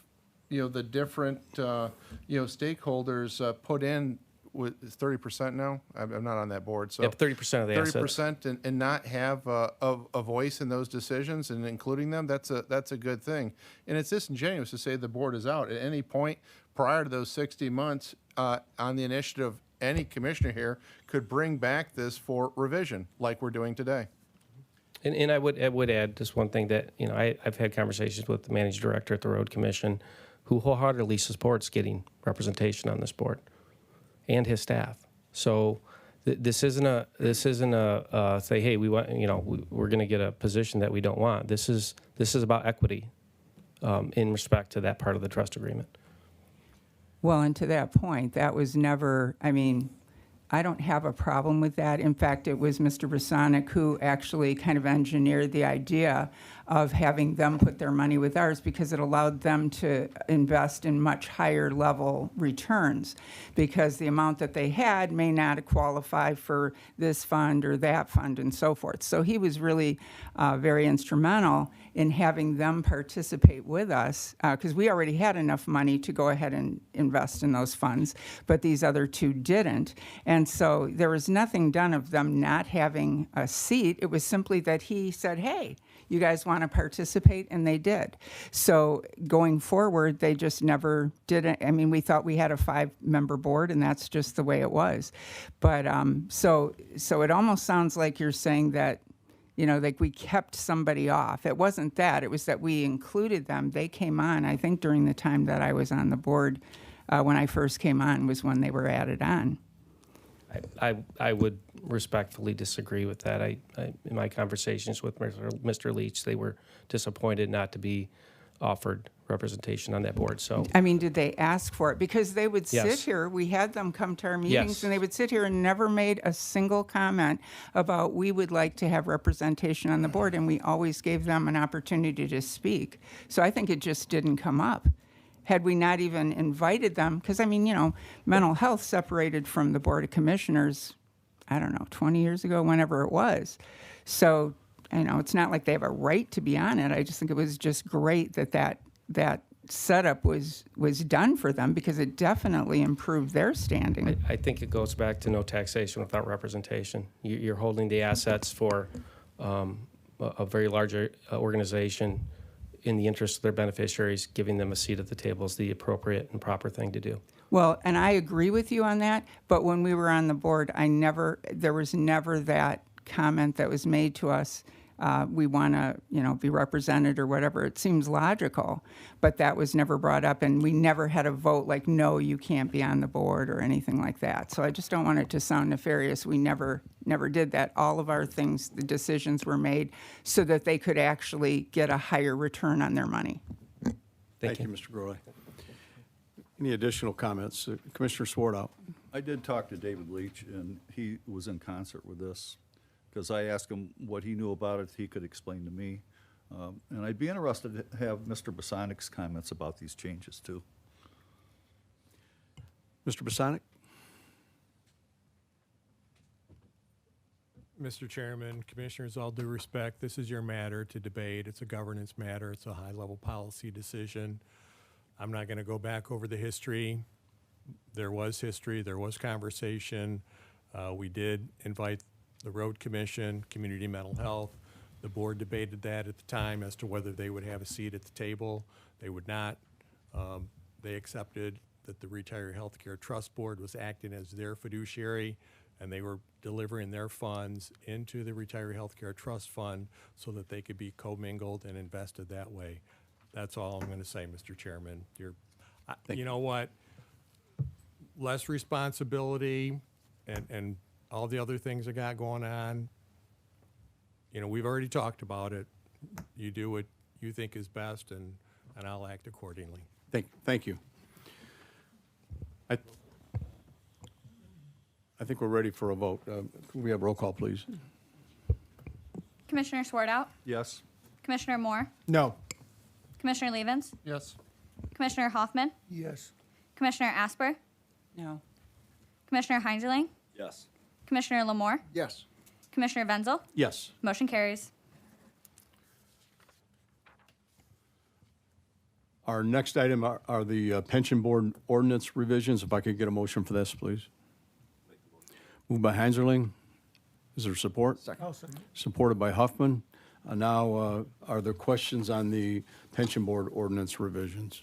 the different stakeholders put in with 30% now? I'm not on that board, so Yep, 30% of the assets. 30% and not have a voice in those decisions and including them. That's a good thing. And it's disingenuous to say the board is out at any point prior to those 60 months on the initiative. Any commissioner here could bring back this for revision, like we're doing today. And I would add just one thing that, I've had conversations with the managing director at the Road Commission who wholeheartedly supports getting representation on this board and his staff. So this isn't a say, hey, we want, we're going to get a position that we don't want. This is about equity in respect to that part of the trust agreement. Well, and to that point, that was never, I don't have a problem with that. In fact, it was Mr. Bosanic who actually kind of engineered the idea of having them put their money with ours because it allowed them to invest in much higher level returns because the amount that they had may not qualify for this fund or that fund and so forth. So he was really very instrumental in having them participate with us because we already had enough money to go ahead and invest in those funds, but these other two didn't. And so there was nothing done of them not having a seat. It was simply that he said, hey, you guys want to participate? And they did. So going forward, they just never did it. We thought we had a 5-member board, and that's just the way it was. But so it almost sounds like you're saying that, like we kept somebody off. It wasn't that. It was that we included them. They came on, I think, during the time that I was on the board. When I first came on was when they were added on. I would respectfully disagree with that. In my conversations with Mr. Leach, they were disappointed not to be offered representation on that board. So, did they ask for it? Because they would sit Yes. here. We had them come to our meetings, Yes. and they would sit here and never made a single comment about we would like to have representation on the board, and we always gave them an opportunity to speak. So I think it just didn't come up. Had we not even invited them, because, mental health separated from the Board of Commissioners, 20 years ago, whenever it was. So, it's not like they have a right to be on it. I just think it was just great that setup was done for them because it definitely improved their standing. I think it goes back to no taxation without representation. You're holding the assets for a very large organization in the interest of their beneficiaries. Giving them a seat at the table is the appropriate and proper thing to do. Well, and I agree with you on that, but when we were on the board, there was never that comment that was made to us, we want to, be represented or whatever. It seems logical, but that was never brought up, and we never had a vote like, no, you can't be on the board or anything like that. So I just don't want it to sound nefarious. We never did that. All of our things, the decisions were made so that they could actually get a higher return on their money. Thank you, Mr. Groy. Any additional comments? Commissioner Swartout. I did talk to David Leach, and he was in concert with this, because I asked him what he knew about it, he could explain to me. And I'd be interested to have Mr. Bosanic's comments about these changes, too. Mr. Bosanic? Mr. Chairman, Commissioners, all due respect, this is your matter to debate. It's a governance matter. It's a high-level policy decision. I'm not going to go back over the history. There was history. There was conversation. We did invite the Road Commission, Community Mental Health. The board debated that at the time as to whether they would have a seat at the table. They would not. They accepted that the Retiree Healthcare Trust Board was acting as their fiduciary, and they were delivering their funds into the Retiree Healthcare Trust Fund so that they could be commingled and invested that way. That's all I'm going to say, Mr. Chairman. You know what? Less responsibility, and all the other things I got going on, you know, we've already talked about it. You do what you think is best, and I'll act accordingly. Thank you. I think we're ready for a vote. Can we have roll call, please? Commissioner Swartout, Yes. Commissioner Moore, No. Commissioner Levens, Yes. Commissioner Hoffman, Yes. Commissioner Asper, No. Commissioner Heinzeling, Yes. Commissioner Lamore, Yes. Commissioner Wenzel. Yes. Motion carries. Our next item are the pension board ordinance revisions. If I could get a motion for this, please. Moved by Heinzerling. Is there support? Second. Supported by Huffman. Now, are there questions on the pension board ordinance revisions?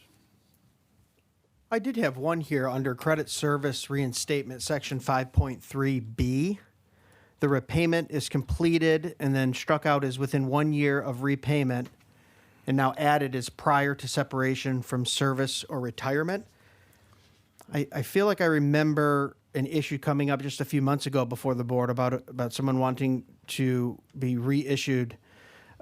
I did have one here under credit service reinstatement, section 5.3B. The repayment is completed and then struck out as within 1 year of repayment, and now added as prior to separation from service or retirement. I feel like I remember an issue coming up just a few months ago before the board about someone wanting to be reissued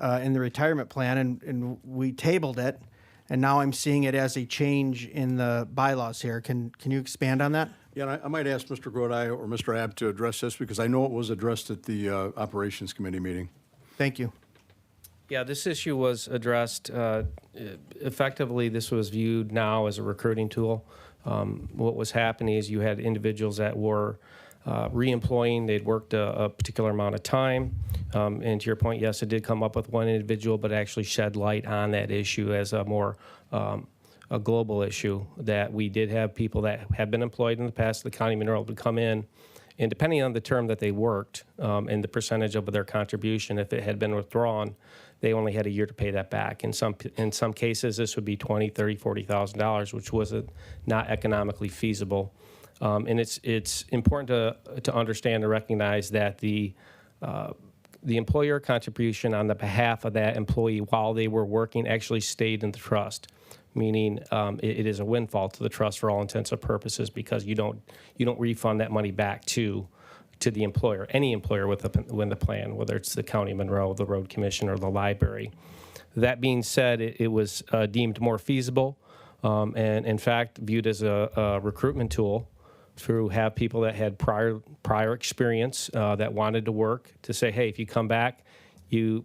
in the retirement plan, and we tabled it, and now I'm seeing it as a change in the bylaws here. Can you expand on that? Yeah, and I might ask Mr. Grodi or Mr. Abt to address this because I know it was addressed at the Operations Committee meeting. Thank you. Yeah, this issue was addressed. Effectively, this was viewed now as a recruiting tool. What was happening is you had individuals that were re-employing. They'd worked a particular amount of time. And to your point, yes, it did come up with one individual, but actually shed light on that issue as a more a global issue, that we did have people that have been employed in the past. The county Monroe would come in, and depending on the term that they worked and the percentage of their contribution, if it had been withdrawn, they only had a year to pay that back. In some cases, this would be $20,000, $30,000, $40,000, which was not economically feasible. And it's important to understand and recognize that the employer contribution on the behalf of that employee while they were working actually stayed in the trust, meaning it is a windfall to the trust for all intents and purposes, because you don't refund that money back to the employer, any employer with the plan, whether it's the County of Monroe, the Road Commission, or the library. That being said, it was deemed more feasible and, in fact, viewed as a recruitment tool to have people that had prior experience that wanted to work to say, hey, if you come back, you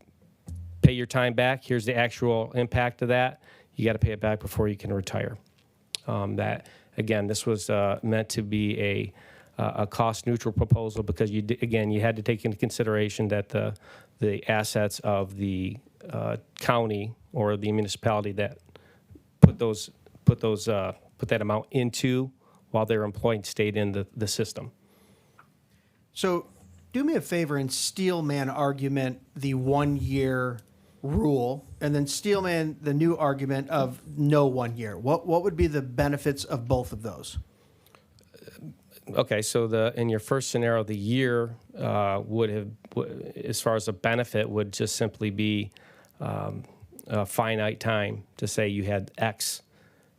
pay your time back. Here's the actual impact of that. You got to pay it back before you can retire. That, again, this was meant to be a cost-neutral proposal because you had to take into consideration that the assets of the county or the municipality that put that amount into while they're employed stayed in the system. So do me a favor and Steelman argument the 1 year rule, and then Steelman the new argument of no 1 year. What would be the benefits of both of those? Okay, so in your first scenario, the year would have, as far as a benefit, would just simply be a finite time to say you had X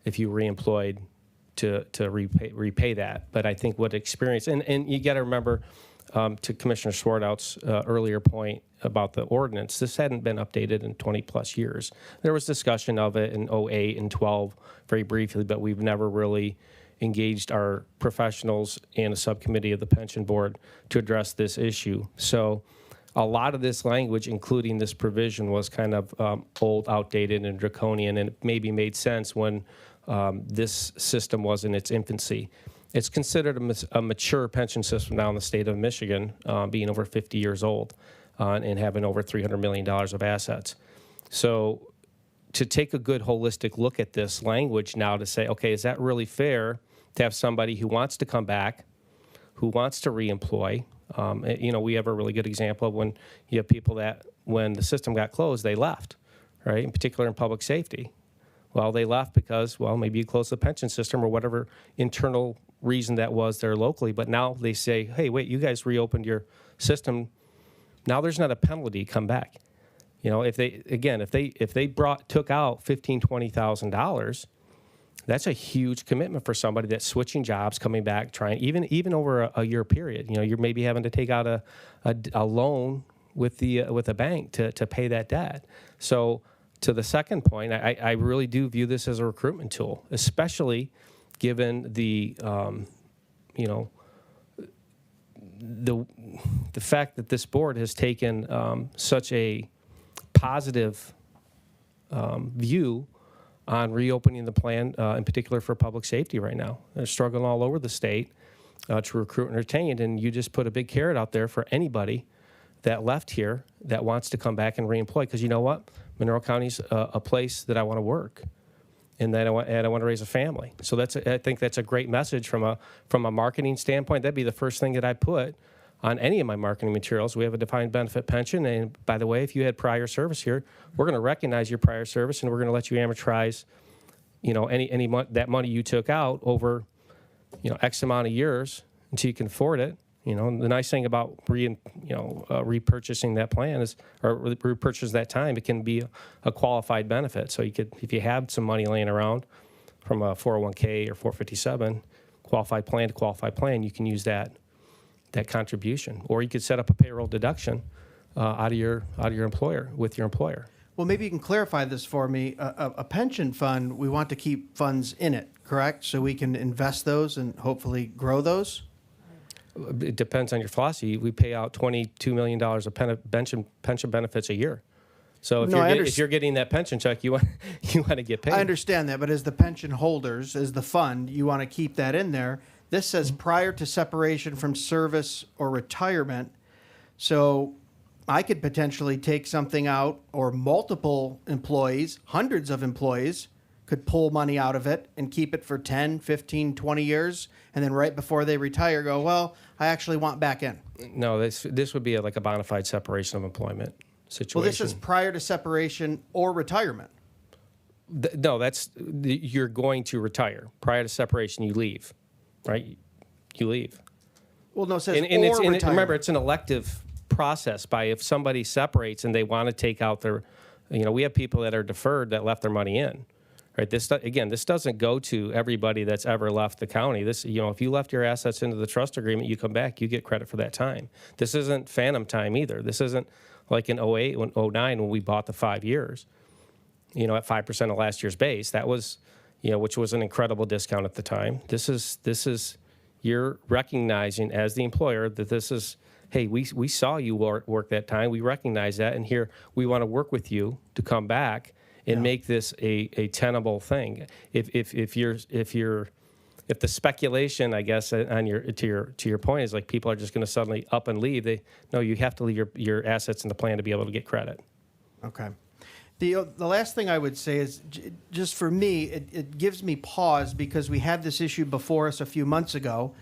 if you reemployed to repay that. But I think what experience, and you got to remember, to Commissioner Swartout's earlier point about the ordinance, this hadn't been updated in 20 plus years. There was discussion of it in 08 and 12 very briefly, but we've never really engaged our professionals and a subcommittee of the pension board to address this issue. So a lot of this language, including this provision, was kind of old, outdated, and draconian, and it maybe made sense when this system was in its infancy. It's considered a mature pension system now in the state of Michigan, being over 50 years old and having over $300 million of assets. So to take a good holistic look at this language now to say, okay, is that really fair to have somebody who wants to come back, who wants to reemploy? We have a really good example of when you have people that, when the system got closed, they left, right? In particular in public safety. Well, they left because, well, maybe you closed the pension system or whatever internal reason that was there locally. But now they say, hey, wait, you guys reopened your system. Now there's not a penalty to come back. If they took out $15,000, $20,000, That's a huge commitment for somebody that's switching jobs, coming back, trying even over a year period. You know, you're maybe having to take out a loan with a bank to pay that debt. So to the second point, I really do view this as a recruitment tool, especially given the the fact that this board has taken such a positive view on reopening the plan, in particular for public safety right now. They're struggling all over the state to recruit and retain, and you just put a big carrot out there for anybody that left here that wants to come back and reemploy. Because you know what? Monroe County's a place that I want to work, and that I want to raise a family. So I think that's a great message from a marketing standpoint. That'd be the first thing that I put on any of my marketing materials. We have a defined benefit pension, and by the way, if you had prior service here, we're going to recognize your prior service, and we're going to let you amortize, that money you took out over, X amount of years until you can afford it. The nice thing about repurchasing that plan is, or repurchase that time, it can be a qualified benefit. So you could, if you have some money laying around from a 401k or 457, qualified plan to qualified plan, you can use that contribution, or you could set up a payroll deduction out of your employer with your employer. Well, maybe you can clarify this for me. A pension fund, we want to keep funds in it, correct? So we can invest those and hopefully grow those? It depends on your philosophy. We pay out $22 million of pension benefits a year. So if you're getting that pension check, you want to get paid. I understand that, but as the pension holders, as the fund, you want to keep that in there. This says prior to separation from service or retirement. So I could potentially take something out, or multiple employees, hundreds of employees, could pull money out of it and keep it for 10, 15, 20 years, and then right before they retire go, well, I actually want back in. No, this would be like a bona fide separation of employment situation. Well, this is prior to separation or retirement. No, you're going to retire. Prior to separation, you leave, right? You leave. Well, no, it says retirement. Remember, it's an elective process. If somebody separates and they want to take out their, we have people that are deferred that left their money in. Right. This doesn't go to everybody that's ever left the county. If you left your assets into the trust agreement, you come back, you get credit for that time. This isn't phantom time either. This isn't like in 08, 09 when we bought the 5 years, at 5% of last year's base. That was, which was an incredible discount at the time. This is you're recognizing as the employer that this is, hey, we saw you work that time. We recognize that, and here we want to work with you to come back and make this a tenable thing. If the speculation, I guess, to your point is like people are just going to suddenly up and leave. You have to leave your assets in the plan to be able to get credit. Okay. The last thing I would say is, just for me, it gives me pause because we had this issue before us a few months ago,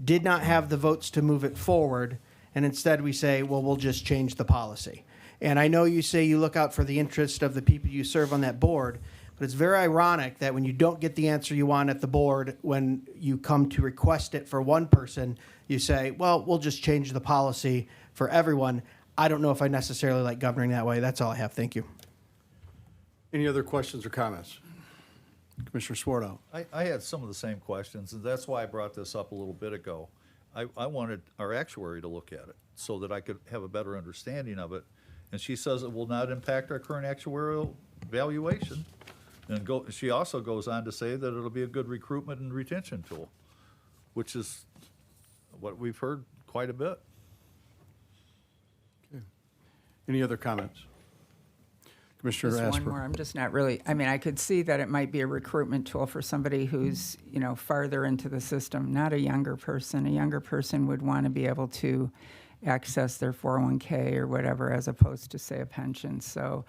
did not have the votes to move it forward, and instead we say, well, we'll just change the policy. And I know you say you look out for the interest of the people you serve on that board, but it's very ironic that when you don't get the answer you want at the board, when you come to request it for one person, you say, well, we'll just change the policy for everyone. I don't know if I necessarily like governing that way. That's all I have. Thank you. Any other questions or comments? Commissioner Swartout. I had some of the same questions, and that's why I brought this up a little bit ago. I wanted our actuary to look at it so that I could have a better understanding of it. And she says it will not impact our current actuarial valuation. And she also goes on to say that it'll be a good recruitment and retention tool, which is what we've heard quite a bit. Okay. Any other comments? Commissioner Just Asper. one more. I'm just not really, I could see that it might be a recruitment tool for somebody who's, farther into the system, not a younger person. A younger person would want to be able to access their 401k or whatever, as opposed to, say, a pension. So,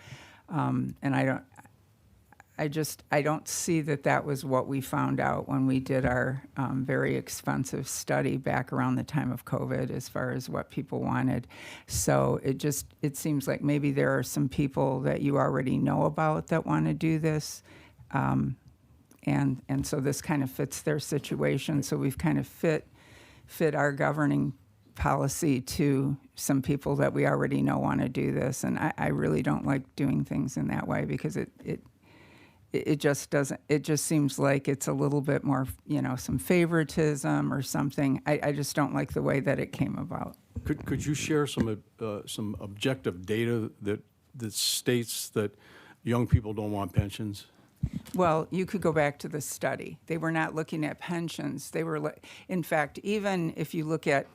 and I don't see that was what we found out when we did our very expensive study back around the time of COVID as far as what people wanted. So it seems like maybe there are some people that you already know about that want to do this. And so this kind of fits their situation. So we've kind of fit our governing policy to some people that we already know want to do this. And I really don't like doing things in that way because it just doesn't, it just seems like it's a little bit more, some favoritism or something. I just don't like the way that it came about. Could you share some objective data that states that young people don't want pensions? Well, you could go back to the study. They were not looking at pensions. They were, in fact, even if you look at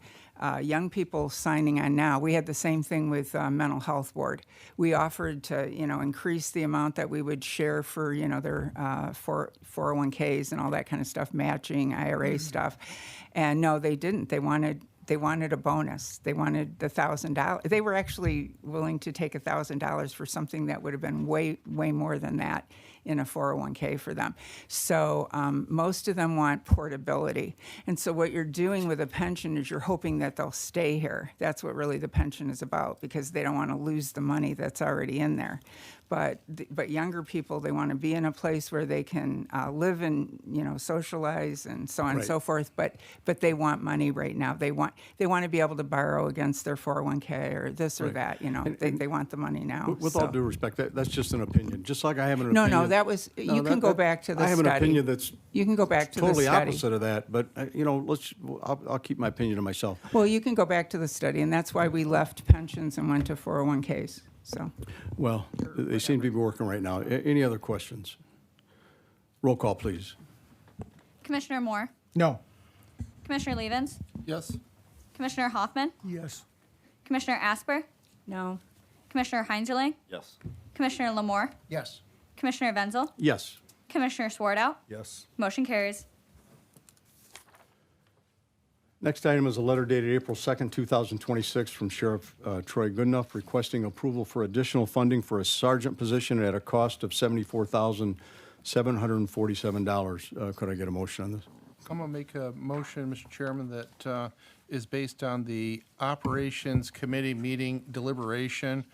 young people signing on now, we had the same thing with mental health board. We offered to, increase the amount that we would share for, their 401ks and all that kind of stuff, matching IRA stuff. And no, they didn't. They wanted a bonus. They wanted the $1,000. They were actually willing to take $1,000 for something that would have been way more than that in a 401k for them. So most of them want portability. And so what you're doing with a pension is you're hoping that they'll stay here. That's what really the pension is about, because they don't want to lose the money that's already in there. But younger people, they want to be in a place where they can live and socialize and so on and so forth. But they want money right now. They want to be able to borrow against their 401k or this or that. They want the money now. With all due respect, that's just an opinion. Just like I have an No, opinion. that was. You can go back to the study. I have an opinion that's you can go back to totally the study. opposite of that. But I'll keep my opinion to myself. Well, you can go back to the study, and that's why we left pensions and went to 401ks. So. Well, they seem to be working right now. Any other questions? Roll call, please. Commissioner Moore, No. Commissioner Levens, Yes? Commissioner Hoffman, Yes. Commissioner Asper, No. Commissioner Heinzerling, Yes. Commissioner Lamore, Yes. Commissioner Wenzel, Yes. Commissioner Swartout. Yes. Motion carries. Next item is a letter dated April 2nd, 2026 from Sheriff Troy Goodenough requesting approval for additional funding for a sergeant position at a cost of $74,747. Could I get a motion on this? I'm going to make a motion, Mr. Chairman, that is based on the Operations Committee meeting deliberation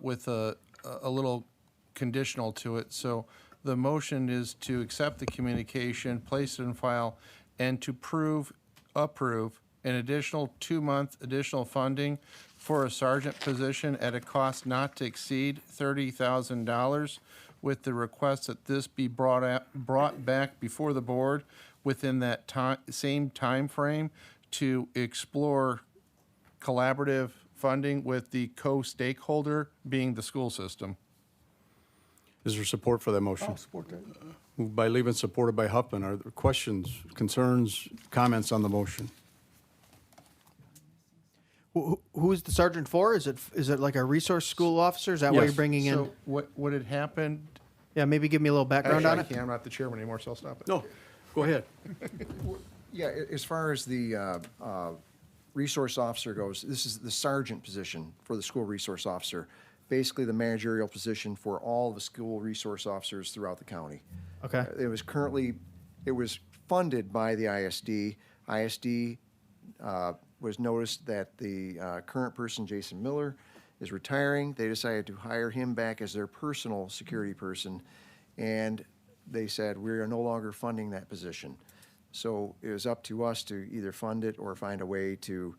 with a little conditional to it. So the motion is to accept the communication, place it in file, and to approve an additional 2-month additional funding for a sergeant position at a cost not to exceed $30,000, with the request that this be brought back before the board within that same time frame to explore collaborative funding with the co-stakeholder being the school system. Is there support for that motion? I'll support that. Moved by Levin, supported by Huffman. Are there questions, concerns, comments on the motion? Who is the sergeant for? Is it like a resource school officer? Is that why Yes. you're bringing in? So what had happened, Yeah, maybe give me a little background actually, on I it. can't, I'm not the chairman anymore, so I'll stop it. No, go ahead. Yeah, as far as the resource officer goes, this is the sergeant position for the school resource officer, basically the managerial position for all the school resource officers throughout the county. Okay. It was funded by the ISD. ISD was noticed that the current person, Jason Miller, is retiring. They decided to hire him back as their personal security person, and they said, we are no longer funding that position. So it was up to us to either fund it or find a way to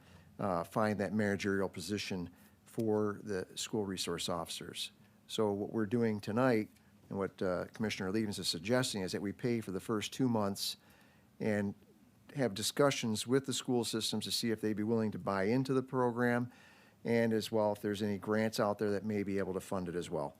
find that managerial position for the school resource officers. So what we're doing tonight, and what Commissioner Levens is suggesting, is that we pay for the first 2 months and have discussions with the school systems to see if they'd be willing to buy into the program, and as well if there's any grants out there that may be able to fund it as well.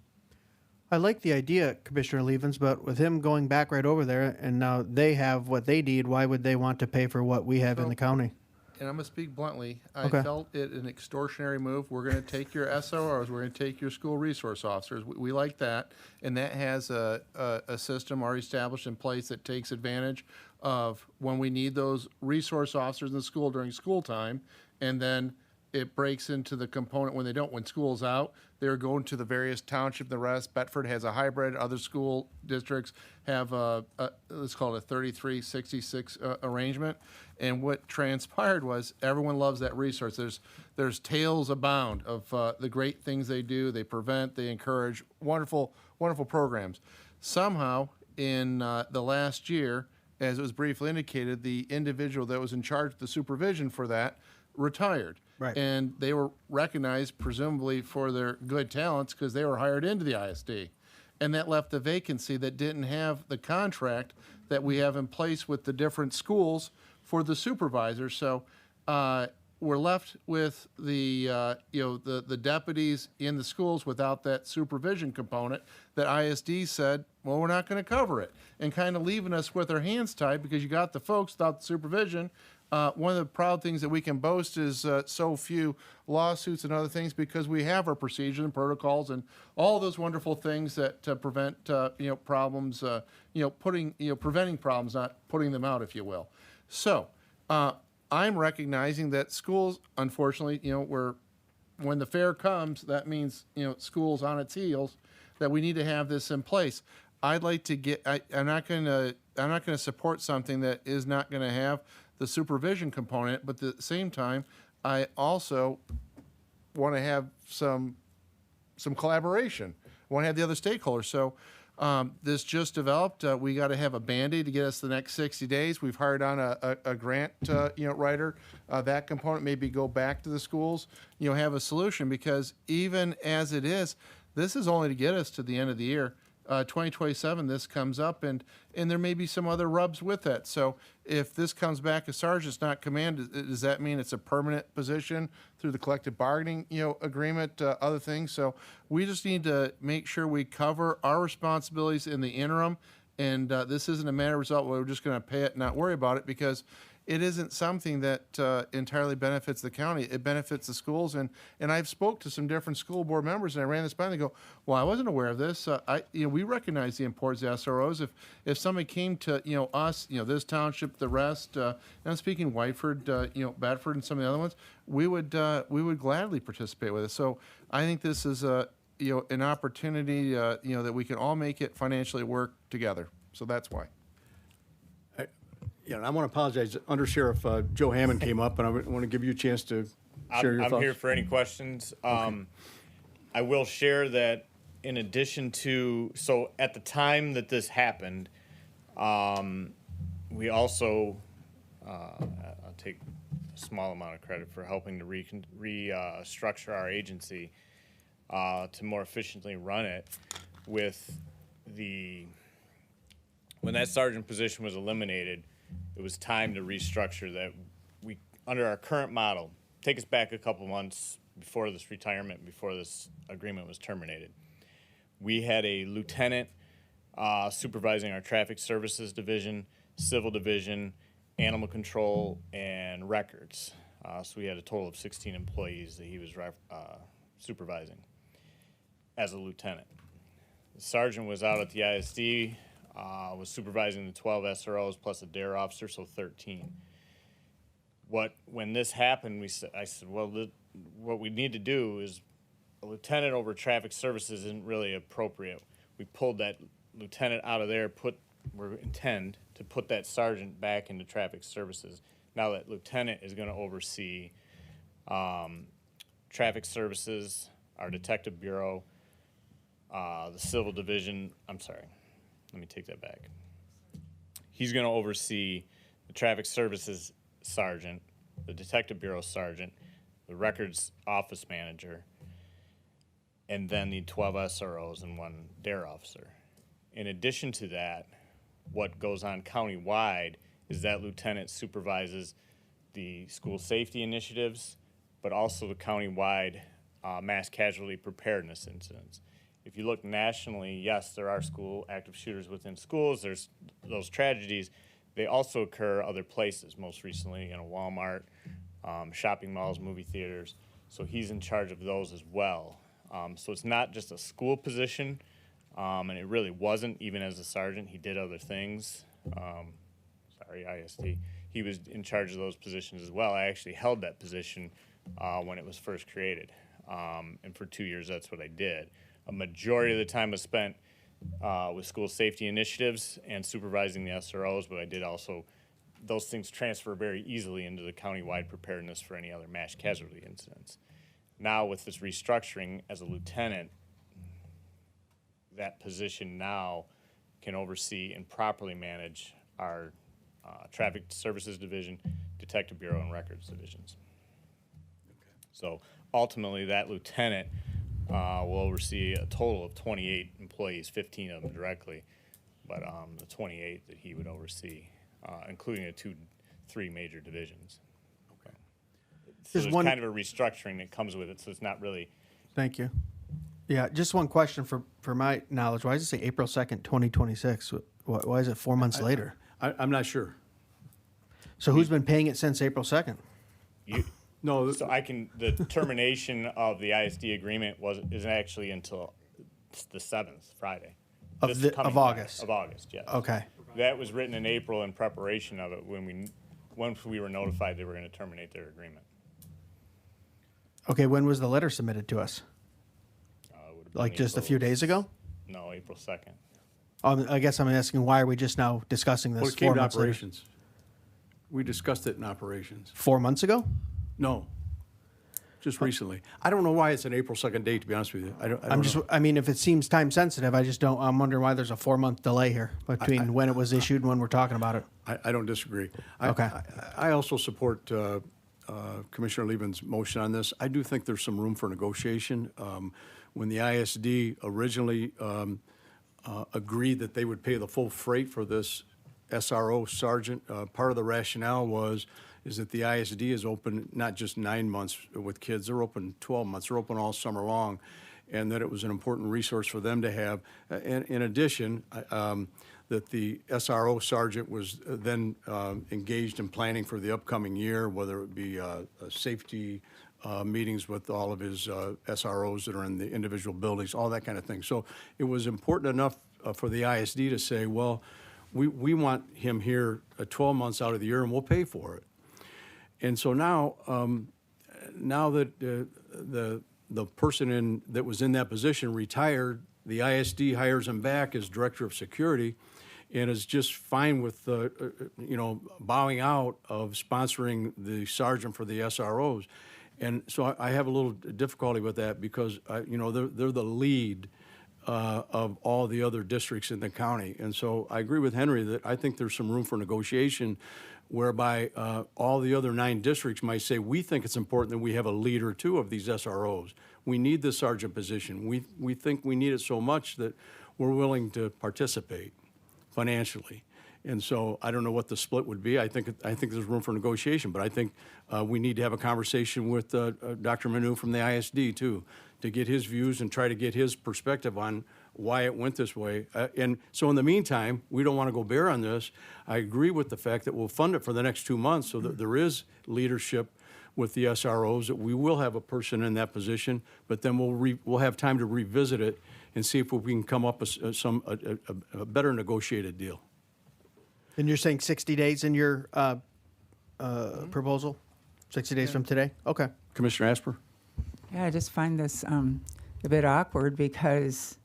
I like the idea, Commissioner Levens, but with him going back right over there and now they have what they need, why would they want to pay for what we have in the county? And I'm going to speak bluntly. I Okay. felt it an extortionary move. We're going to take your SORs, we're going to take your school resource officers. We like that. And that has a system already established in place that takes advantage of when we need those resource officers in the school during school time. And then it breaks into the component when they don't. When school's out, they're going to the various township, the rest. Bedford has a hybrid. Other school districts have let's call it a 33-66 arrangement. And what transpired was everyone loves that resource. There's tales abound of the great things they do. They prevent, they encourage, wonderful, wonderful programs. Somehow, in the last year, as it was briefly indicated, the individual that was in charge of the supervision for that retired. Right. And they were recognized, presumably, for their good talents because they were hired into the ISD. and that left a vacancy that didn't have the contract that we have in place with the different schools for the supervisors. So we're left with the the deputies in the schools without that supervision component that ISD said, well, we're not going to cover it, and kind of leaving us with our hands tied because you got the folks without the supervision. One of the proud things that we can boast is so few lawsuits and other things because we have our procedures and protocols and all those wonderful things that prevent problems. Preventing problems, not putting them out, if you will. So I'm recognizing that schools, unfortunately, when the fair comes, that means school's on its heels. That we need to have this in place. I'd like to get. I'm not going to support something that is not going to have the supervision component, but at the same time, I also want to have some collaboration. I want to have the other stakeholders. So this just developed. We got to have a Band-Aid to get us the next 60 days. We've hired on a grant writer. That component maybe go back to the schools. Have a solution because even as it is, this is only to get us to the end of the year. 2027, this comes up, and there may be some other rubs with that. So if this comes back as sergeant, it's not command, does that mean it's a permanent position through the collective bargaining agreement, other things? So we just need to make sure we cover our responsibilities in the interim, and this isn't a matter of result where we're just going to pay it and not worry about it because it isn't something that entirely benefits the county. It benefits the schools, and I've spoke to some different school board members, and I ran this by, and they go, "Well, I wasn't aware of this. We recognize the importance of SROs. If somebody came to us, this township, the rest, and I'm speaking Whiteford, Bedford, and some of the other ones, we would gladly participate with it. So I think this is an opportunity, that we can all make it financially work together. So that's why." And I want to apologize. Under Sheriff Joe Hammond came up, and I want to give you a chance to share your I'm thoughts. here for any questions. I will share that in addition to, so at the time that this happened, we also, I'll take a small amount of credit for helping to restructure our agency to more efficiently run it with when that sergeant position was eliminated, it was time to restructure that. We, under our current model, take us back a couple months before this retirement, before this agreement was terminated. We had a lieutenant supervising our traffic services division, civil division, animal control, and records. So we had a total of 16 employees that he was supervising as a lieutenant. The sergeant was out at the ISD, was supervising the 12 SROs plus a DARE officer, so 13. When this happened, I said, well, what we need to do is a lieutenant over traffic services isn't really appropriate. We pulled that lieutenant out of there, we intend to put that sergeant back into traffic services. Now that lieutenant is going to oversee traffic services, our detective bureau, the civil division. I'm sorry. Let me take that back. He's going to oversee the traffic services sergeant, the detective bureau sergeant, the records office manager, and then the 12 SROs and one DARE officer. In addition to that, what goes on countywide is that lieutenant supervises the school safety initiatives, but also the countywide mass casualty preparedness incidents. If you look nationally, yes, there are school active shooters within schools. There's those tragedies. They also occur other places, most recently in a Walmart, shopping malls, movie theaters. So he's in charge of those as well. So it's not just a school position, and it really wasn't, even as a sergeant. He did other things. ISD. He was in charge of those positions as well. I actually held that position when it was first created. And for 2 years, that's what I did. A majority of the time was spent with school safety initiatives and supervising the SROs, but I did also, those things transfer very easily into the countywide preparedness for any other mass casualty incidents. Now with this restructuring as a lieutenant, that position now can oversee and properly manage our traffic services division, detective bureau, and records divisions. So ultimately that lieutenant will oversee a total of 28 employees, 15 of them directly, but the 28 that he would oversee, including the three major divisions. So Just there's one- kind of a restructuring that comes with it, so it's not really. Thank you. Yeah, just one question for my knowledge. Why does it say April 2nd, 2026? Why is it 4 months later? I'm not sure. So who's been paying it since April 2nd? No, So the termination of the ISD agreement isn't actually until the 7th, Friday. Of This the- coming of Friday. August. Of August, yes. Okay. That was written in April in preparation of it once we were notified they were going to terminate their agreement. Okay, when was the letter submitted to us? It would have been Like just a April few days ago? No, April 2nd. I guess I'm asking, why are we just now discussing this well, it came 4 to months later? operations. We discussed it in operations. 4 months ago? No, just recently. I don't know why it's an April 2nd date, to be honest with you. I don't know. I mean, if it seems time sensitive, I'm wondering why there's a 4-month delay here between when it was issued and when we're talking about it. I don't disagree. Okay. I also support Commissioner Levin's motion on this. I do think there's some room for negotiation. When the ISD originally agreed that they would pay the full freight for this SRO sergeant, part of the rationale is that the ISD is open not just 9 months with kids, they're open 12 months, they're open all summer long, and that it was an important resource for them to have. In addition, that the SRO sergeant was then engaged in planning for the upcoming year, whether it be safety meetings with all of his SROs that are in the individual buildings, all that kind of thing. So it was important enough for the ISD to say, well, we want him here 12 months out of the year and we'll pay for it. And so now that the person that was in that position retired, the ISD hires him back as director of security, and is just fine with bowing out of sponsoring the sergeant for the SROs. And so I have a little difficulty with that because they're the lead of all the other districts in the county. And so I agree with Henry that I think there's some room for negotiation whereby all the other 9 districts might say, we think it's important that we have a lead or two of these SROs. We need the sergeant position. We think we need it so much that we're willing to participate financially. And so I don't know what the split would be. I think there's room for negotiation, but I think we need to have a conversation with Dr. Monroe from the ISD too, to get his views and try to get his perspective on why it went this way. And so in the meantime, we don't want to go bare on this. I agree with the fact that we'll fund it for the next 2 months so that there is leadership with the SROs, that we will have a person in that position, but then we'll have time to revisit it and see if we can come up with a better negotiated deal. And you're saying 60 days in your proposal? 60 days from today? Okay. Commissioner Asper? Yeah, I just find this a bit awkward because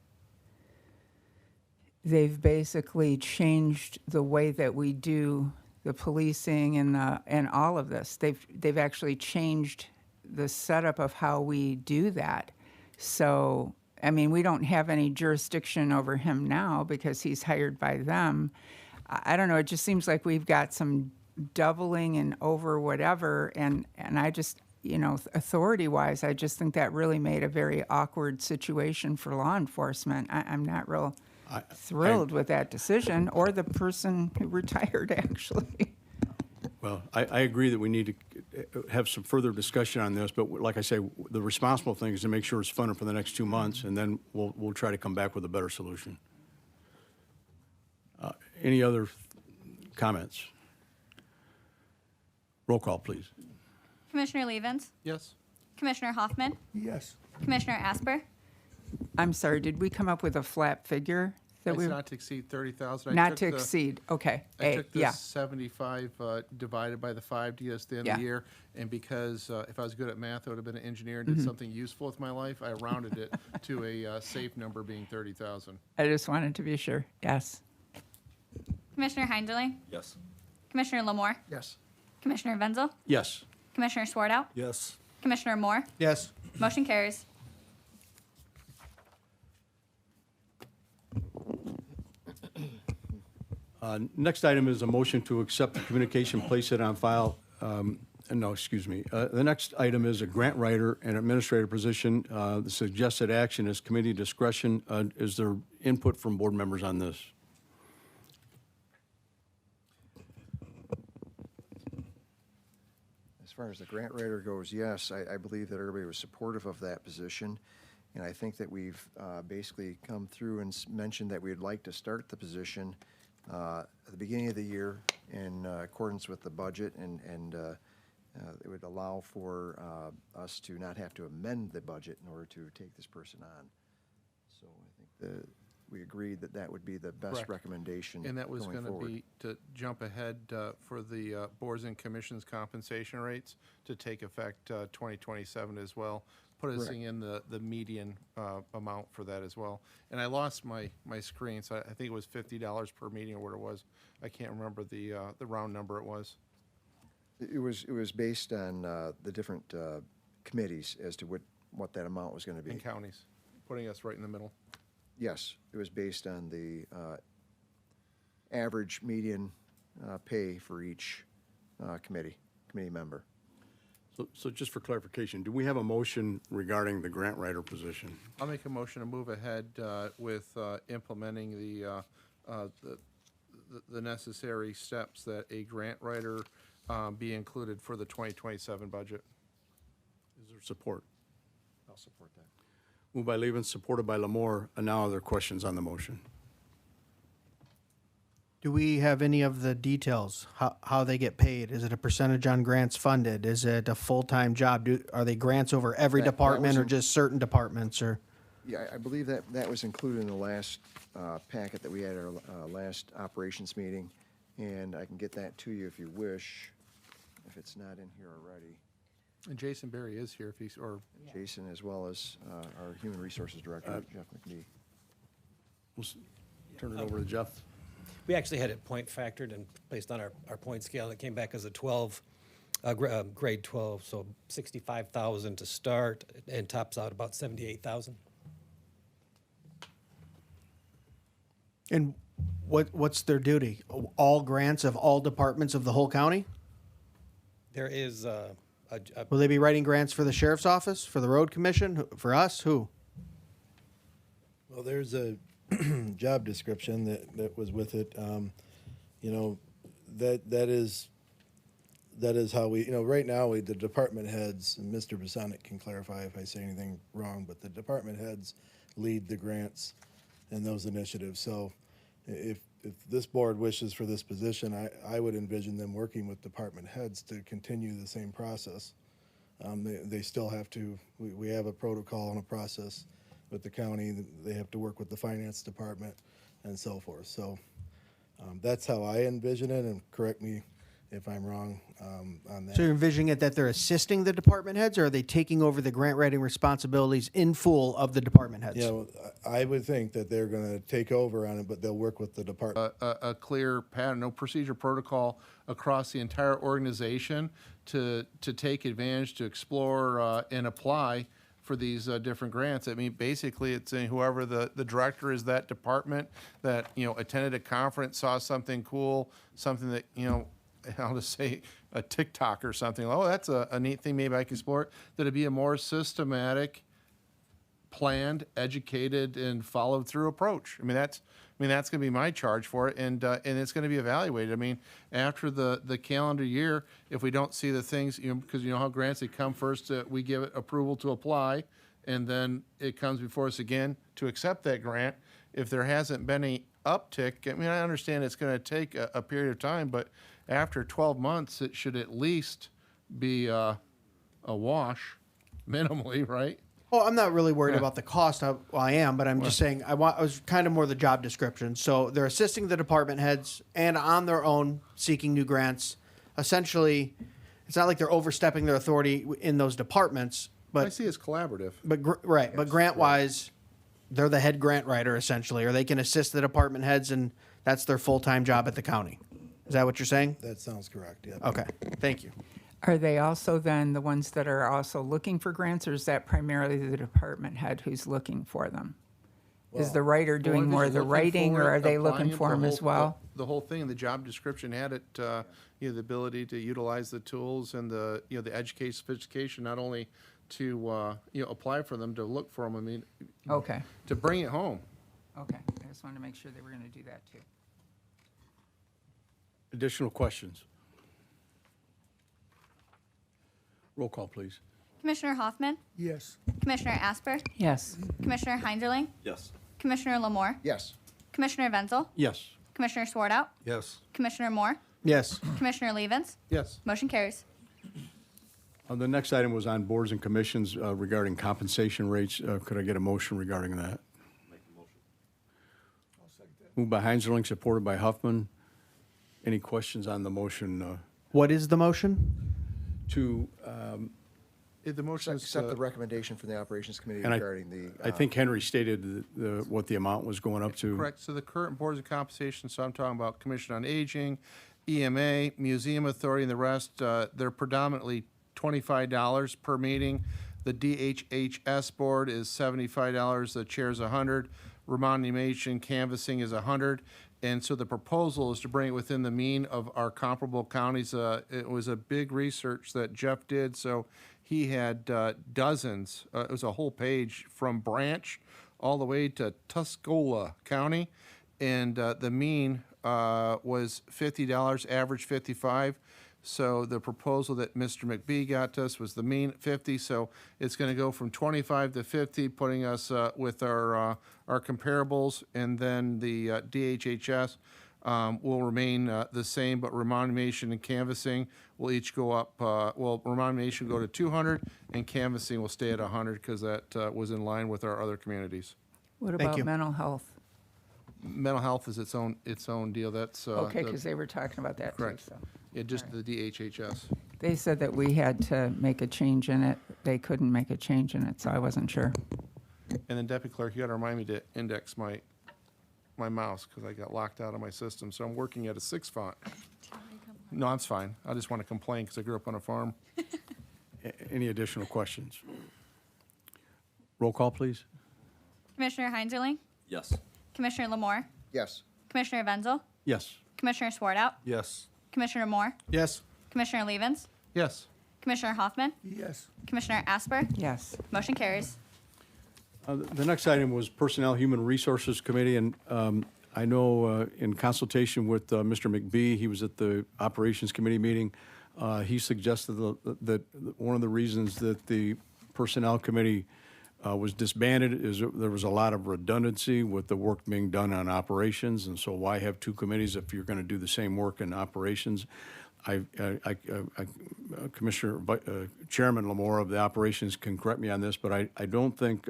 they've basically changed the way that we do the policing and all of this. They've actually changed the setup of how we do that. So, I mean, we don't have any jurisdiction over him now because he's hired by them. I don't know, it just seems like we've got some doubling and over whatever, and I just, authority-wise, I just think that really made a very awkward situation for law enforcement. I'm not real thrilled with that decision, or the person who retired, actually. Well, I agree that we need to have some further discussion on this, but like I say, the responsible thing is to make sure it's funded for the next 2 months, and then we'll try to come back with a better solution. Any other comments? Roll call, please. Commissioner Levens? Yes. Commissioner Hoffman? Yes. Commissioner Asper? I'm sorry, did we come up with a flat figure? It's not to exceed 30,000. Not to exceed, okay. I took the Yeah. 75 divided by the 5 to get us to the end of the year, and because if I was good at math, I would have been an engineer and did something useful with my life, I rounded it to a safe number being 30,000. I just wanted to be sure, yes. Commissioner Heinderling? Yes. Commissioner Lamore? Yes. Commissioner Wenzel? Yes. Commissioner Swartout? Yes. Commissioner Moore? Yes. Motion carries. Next item is a motion to accept the communication, place it on file No, excuse me. The next item is a grant writer and administrator position. The suggested action is committee discretion. Is there input from board members on this? As far as the grant writer goes, yes, I believe that everybody was supportive of that position. And I think that we've basically come through and mentioned that we'd like to start the position at the beginning of the year in accordance with the budget, and it would allow for us to not have to amend the budget in order to take this person on. So I think we agreed that that would be the best Correct. recommendation And that was going going to forward. be to jump ahead for the boards and commissions compensation rates to take effect 2027 as well, putting Correct. in the median amount for that as well. And I lost my screen, so I think it was $50 per meeting or what it was. I can't remember the round number it was. It was based on the different committees as to what that amount was going to be. In counties, putting us right in the middle. Yes, it was based on the average median pay for each committee member. So just for clarification, do we have a motion regarding the grant writer position? I'll make a motion to move ahead with implementing the necessary steps that a grant writer be included for the 2027 budget. Is there support? I'll support that. Moved by Levens, supported by Lamore. And now are there questions on the motion? Do we have any of the details, how they get paid? Is it a percentage on grants funded? Is it a full-time job? Are they grants over every That department or wasn't- just certain departments, or? Yeah, I believe that was included in the last packet that we had at our last operations meeting, and I can get that to you if you wish, if it's not in here already. And Jason Berry is here if he's, or Jason, as well as our Human Resources Director, Jeff McNee. We'll turn it over to Jeff. We actually had it point factored and placed on our point scale. It came back as a 12, grade 12, so 65,000 to start and tops out about 78,000. And what's their duty? All grants of all departments of the whole county? There is Will they be writing grants for the sheriff's office, for the road commission, for us? Who? Well, there's a job description that was with it. You know, that is how we, you know, right now, the department heads, and Mr. Basanic can clarify if I say anything wrong, but the department heads lead the grants and those initiatives. So if this board wishes for this position, I would envision them working with department heads to continue the same process. They still have to, we have a protocol and a process with the county. They have to work with the finance department and so forth. So that's how I envision it, and correct me if I'm wrong on that. So you're envisioning it that they're assisting the department heads, or are they taking over the grant writing responsibilities in full of the department heads? Yeah, well, I would think that they're going to take over on it, but they'll work with the department. a clear pattern, no procedure protocol across the entire organization to take advantage, to explore and apply for these different grants. I mean, basically, it's saying whoever the director is that department that, you know, attended a conference, saw something cool, something that, you know, I'll just say a TikTok or something. Oh, that's a neat thing. Maybe I can explore it. That it'd be a more systematic, planned, educated, and followed through approach. I mean, that's going to be my charge for it, and it's going to be evaluated. I mean, after the calendar year, if we don't see the things, you know, because you know how grants, they come first, we give it approval to apply, and then it comes before us again to accept that grant. If there hasn't been any uptick, I mean, I understand it's going to take a period of time, but after 12 months, it should at least be a wash, minimally, right? Well, I'm not really worried about the cost. I am, but I'm just saying I was kind of more the job description. So they're assisting the department heads and on their own seeking new grants. Essentially, it's not like they're overstepping their authority in those departments. But I see it's collaborative. But but grant wise, they're the head grant writer essentially, or they can assist the department heads, and that's their full-time job at the county. Is that what you're saying? That sounds correct, yeah. Okay, thank you. Are they also then the ones that are also looking for grants, or is that primarily the department head who's looking for them? Is the writer Well, doing they're more just of the looking writing, for or it, are they applying looking it, for the them as whole- well? The whole thing, the job description had it, the ability to utilize the tools and the education, sophistication, not only to, apply for them, to look for them, I mean, Okay, to bring it home. okay. I just wanted to make sure they were going to do that too. Additional questions? Roll call, please. Commissioner Hoffman, Yes. Commissioner Asper, Yes. Commissioner Heinzerling, Yes. Commissioner Lamore, Yes. Commissioner Wenzel, Yes. Commissioner Swartout, Yes. Commissioner Moore, Yes. Commissioner Levens. Yes. Motion carries. The next item was on boards and commissions regarding compensation rates. Could I get a motion regarding that? Make the motion. Moved by Heinzerling, supported by Huffman. Any questions on the motion What is the motion? to, The motion is, Accept the recommendation from the Operations Committee and regarding the. I think Henry stated what the amount was going up to. correct, so the current boards of compensation, so I'm talking about Commission on Aging, EMA, Museum Authority, and the rest, they're predominantly $25 per meeting. The DHHS board is $75, the chair's $100, remuneration canvassing is $100. And so the proposal is to bring it within the mean of our comparable counties. It was a big research that Jeff did, so he had dozens, it was a whole page from Branch all the way to Tuscola County. And the mean was $50, average 55. So the proposal that Mr. McBee got to us was the mean 50. So it's going to go from 25 to 50, putting us with our comparables. And then the DHHS will remain the same, but remuneration and canvassing will each go up. Remuneration will go to 200, and canvassing will stay at 100 because that was in line with our other communities. What Thank about you. mental health? Mental health is its own deal. That's Okay, because they were talking about that too, correct. so. Yeah, just the DHHS. They said that we had to make a change in it. They couldn't make a change in it, so I wasn't sure. And then Deputy Clerk, you got to remind me to index my mouse because I got locked out of my system. So I'm working at a 6 font. No, it's fine. I just want to complain because I grew up on a farm. Any additional questions? Roll call, please. Commissioner Heinzerling, Yes. Commissioner Lamore, Yes. Commissioner Wenzel, Yes. Commissioner Swartout, Yes. Commissioner Moore, Yes. Commissioner Levens, Yes. Commissioner Hoffman, Yes. Commissioner Asper. Yes. Motion carries. The next item was Personnel Human Resources Committee, and I know in consultation with Mr. McBee, he was at the Operations Committee meeting. He suggested that one of the reasons that the Personnel Committee was disbanded is that there was a lot of redundancy with the work being done on operations, and so why have two committees if you're going to do the same work in operations? Commissioner, Chairman Lamore of the Operations can correct me on this, but I don't think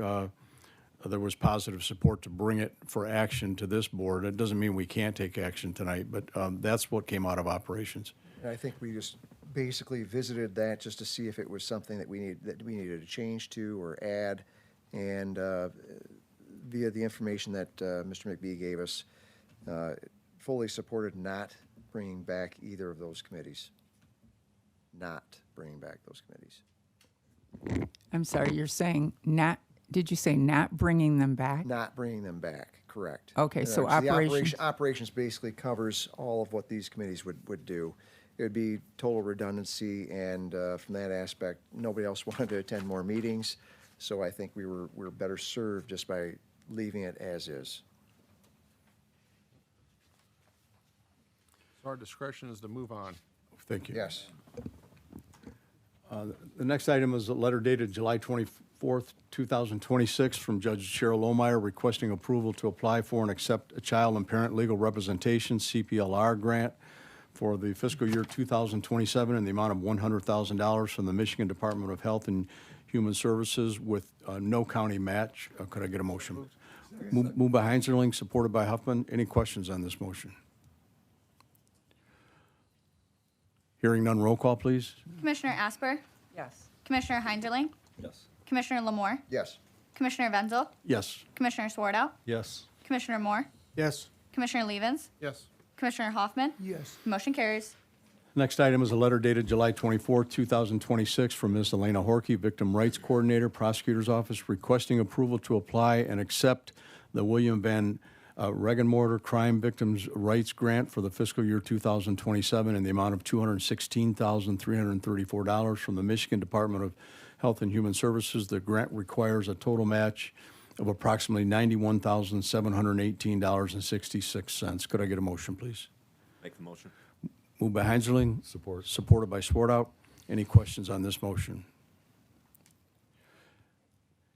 there was positive support to bring it for action to this board. It doesn't mean we can't take action tonight, but that's what came out of operations. And I think we just basically visited that just to see if it was something that we needed to change to or add. And via the information that Mr. McBee gave us, fully supported not bringing back either of those committees. Not bringing back those committees. I'm sorry, you're saying not, did you say not bringing them back? Not bringing them back, correct. Okay, so the operations- operations basically covers all of what these committees would do. It would be total redundancy, and from that aspect, nobody else wanted to attend more meetings, so I think we were better served just by leaving it as is. So our discretion is to move on. Thank you. Yes. The next item is a letter dated July 24th, 2026, from Judge Cheryl Lohmeyer requesting approval to apply for and accept a child and parent legal representation CPLR grant for the fiscal year 2027 in the amount of $100,000 from the Michigan Department of Health and Human Services with no county match. Could I get a motion? Moved by Heinzerling, supported by Huffman. Any questions on this motion? Hearing none, roll call, please. Commissioner Asper, Yes. Commissioner Heinzerling, Yes. Commissioner Lamore, Yes. Commissioner Wenzel, Yes. Commissioner Swartout, Yes. Commissioner Moore, Yes. Commissioner Levens, Yes. Commissioner Hoffman. Yes. Motion carries. Next item is a letter dated July 24th, 2026, from Ms. Elena Horkey, Victim Rights Coordinator, Prosecutor's Office, requesting approval to apply and accept the William Van Regenmorter Crime Victims' Rights Grant for the fiscal year 2027 in the amount of $216,334 from the Michigan Department of Health and Human Services. The grant requires a total match of approximately $91,718.66. Could I get a motion, please? Make the motion. Moved by Heinzerling. Support. Supported by Swartout. Any questions on this motion?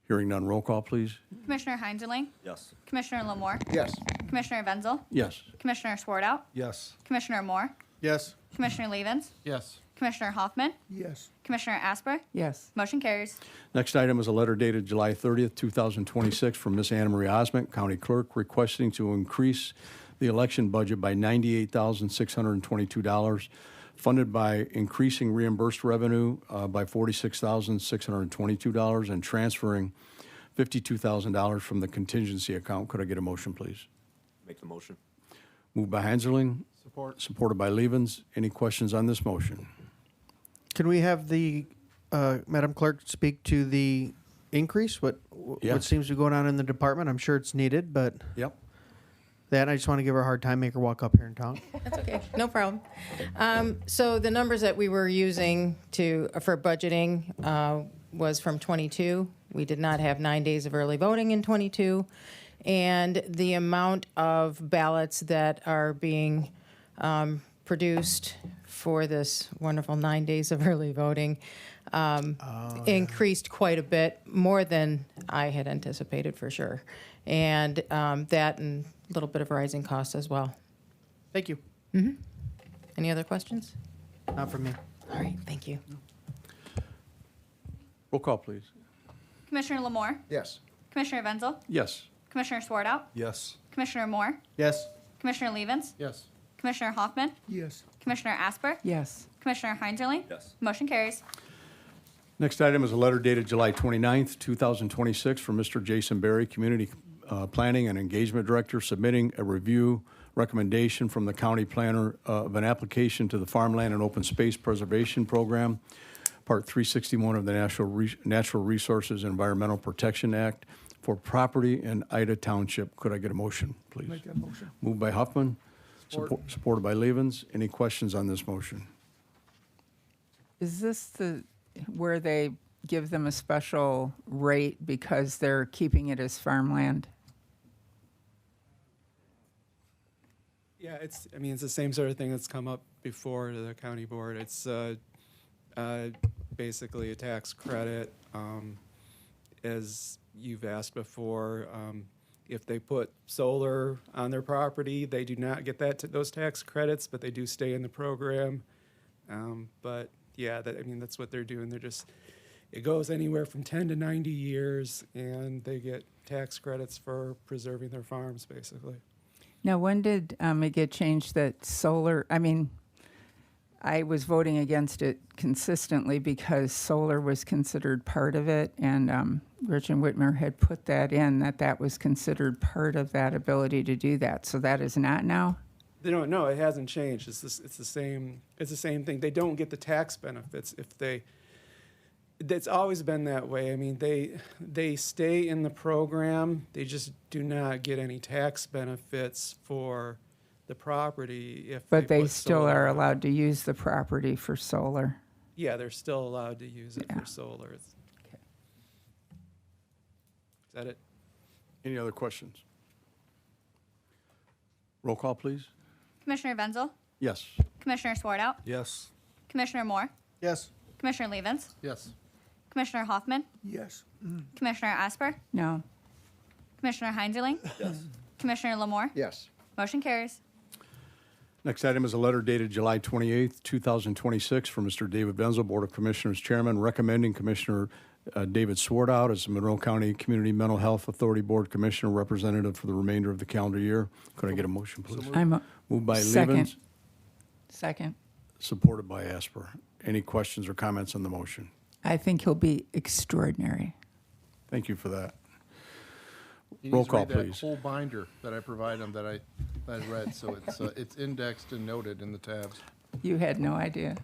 Hearing none, roll call, please. Commissioner Heinzerling, Yes. Commissioner Lamore, Yes. Commissioner Wenzel, Yes. Commissioner Swartout, Yes. Commissioner Moore, Yes. Commissioner Levens, Yes. Commissioner Hoffman, Yes. Commissioner Asper. Yes. Motion carries. Next item is a letter dated July 30th, 2026 from Ms. Anna Marie Osment, County Clerk, requesting to increase the election budget by $98,622, funded by increasing reimbursed revenue by $46,622 and transferring $52,000 from the contingency account. Could I get a motion, please? Make the motion. Moved by Heinzerling, Support. supported by Levens. Any questions on this motion? Can we have the Madam Clerk speak to the increase? Yeah. What seems to be going on in the department? I'm sure it's needed, but Yep. that I just want to give her a hard time, make her walk up here and talk. That's okay, no problem. So the numbers that we were using for budgeting was from '22. We did not have 9 days of early voting in '22. And the amount of ballots that are being produced for this wonderful 9 days of early voting increased quite a bit, more than I had anticipated for sure. And that and a little bit of rising costs as well. Thank you. Any other questions? Not from me. All right, thank you. Roll call, please. Commissioner Lamore, Yes. Commissioner Wenzel, Yes. Commissioner Swartout, Yes. Commissioner Moore, Yes. Commissioner Levens, Yes. Commissioner Hoffman, Yes. Commissioner Asper, Yes. Commissioner Heinzerling. Yes. Motion carries. Next item is a letter dated July 29th, 2026, from Mr. Jason Berry, Community Planning and Engagement Director, submitting a review recommendation from the county planner of an application to the Farmland and Open Space Preservation Program, Part 361 of the Natural Resources Environmental Protection Act, for property in Ida Township. Could I get a motion, please? Make that motion. Moved by Huffman, supported by Levens. Any questions on this motion? Is this where they give them a special rate because they're keeping it as farmland? Yeah, it's the same sort of thing that's come up before to the county board. It's basically a tax credit. As you've asked before, if they put solar on their property, they do not get those tax credits, but they do stay in the program. But yeah, that's what they're doing. It goes anywhere from 10 to 90 years, and they get tax credits for preserving their farms, basically. Now, when did it get changed that solar, I was voting against it consistently because solar was considered part of it, and Rich and Whitmer had put that in, that was considered part of that ability to do that. So that is not now? They don't. No, it hasn't changed. It's the same. It's the same thing. They don't get the tax benefits if they. It's always been that way. They stay in the program. They just do not get any tax benefits for the property if. But they put still solar are on it. allowed to use the property for solar. Yeah, they're still allowed to use it Yeah. for solar. Is that it? Any other questions? Roll call, please. Commissioner Wenzel, Yes. Commissioner Swartout, Yes. Commissioner Moore, Yes. Commissioner Levens, Yes. Commissioner Hoffman, Yes. Commissioner Asper, No. Commissioner Heinzerling, Yes. Commissioner Lamore. Yes. Motion carries. Next item is a letter dated July 28th, 2026, from Mr. David Benzel, Board of Commissioners Chairman, recommending Commissioner David Swartout as the Monroe County Community Mental Health Authority Board Commissioner representative for the remainder of the calendar year. Could I get a motion, please? Moved by Levens, Second. supported by Asper. Any questions or comments on the motion? I think he'll be extraordinary. Thank you for that. He Roll needs to call, read that please. whole binder that I provide him that I read, so it's indexed and noted in the tabs. You had no idea.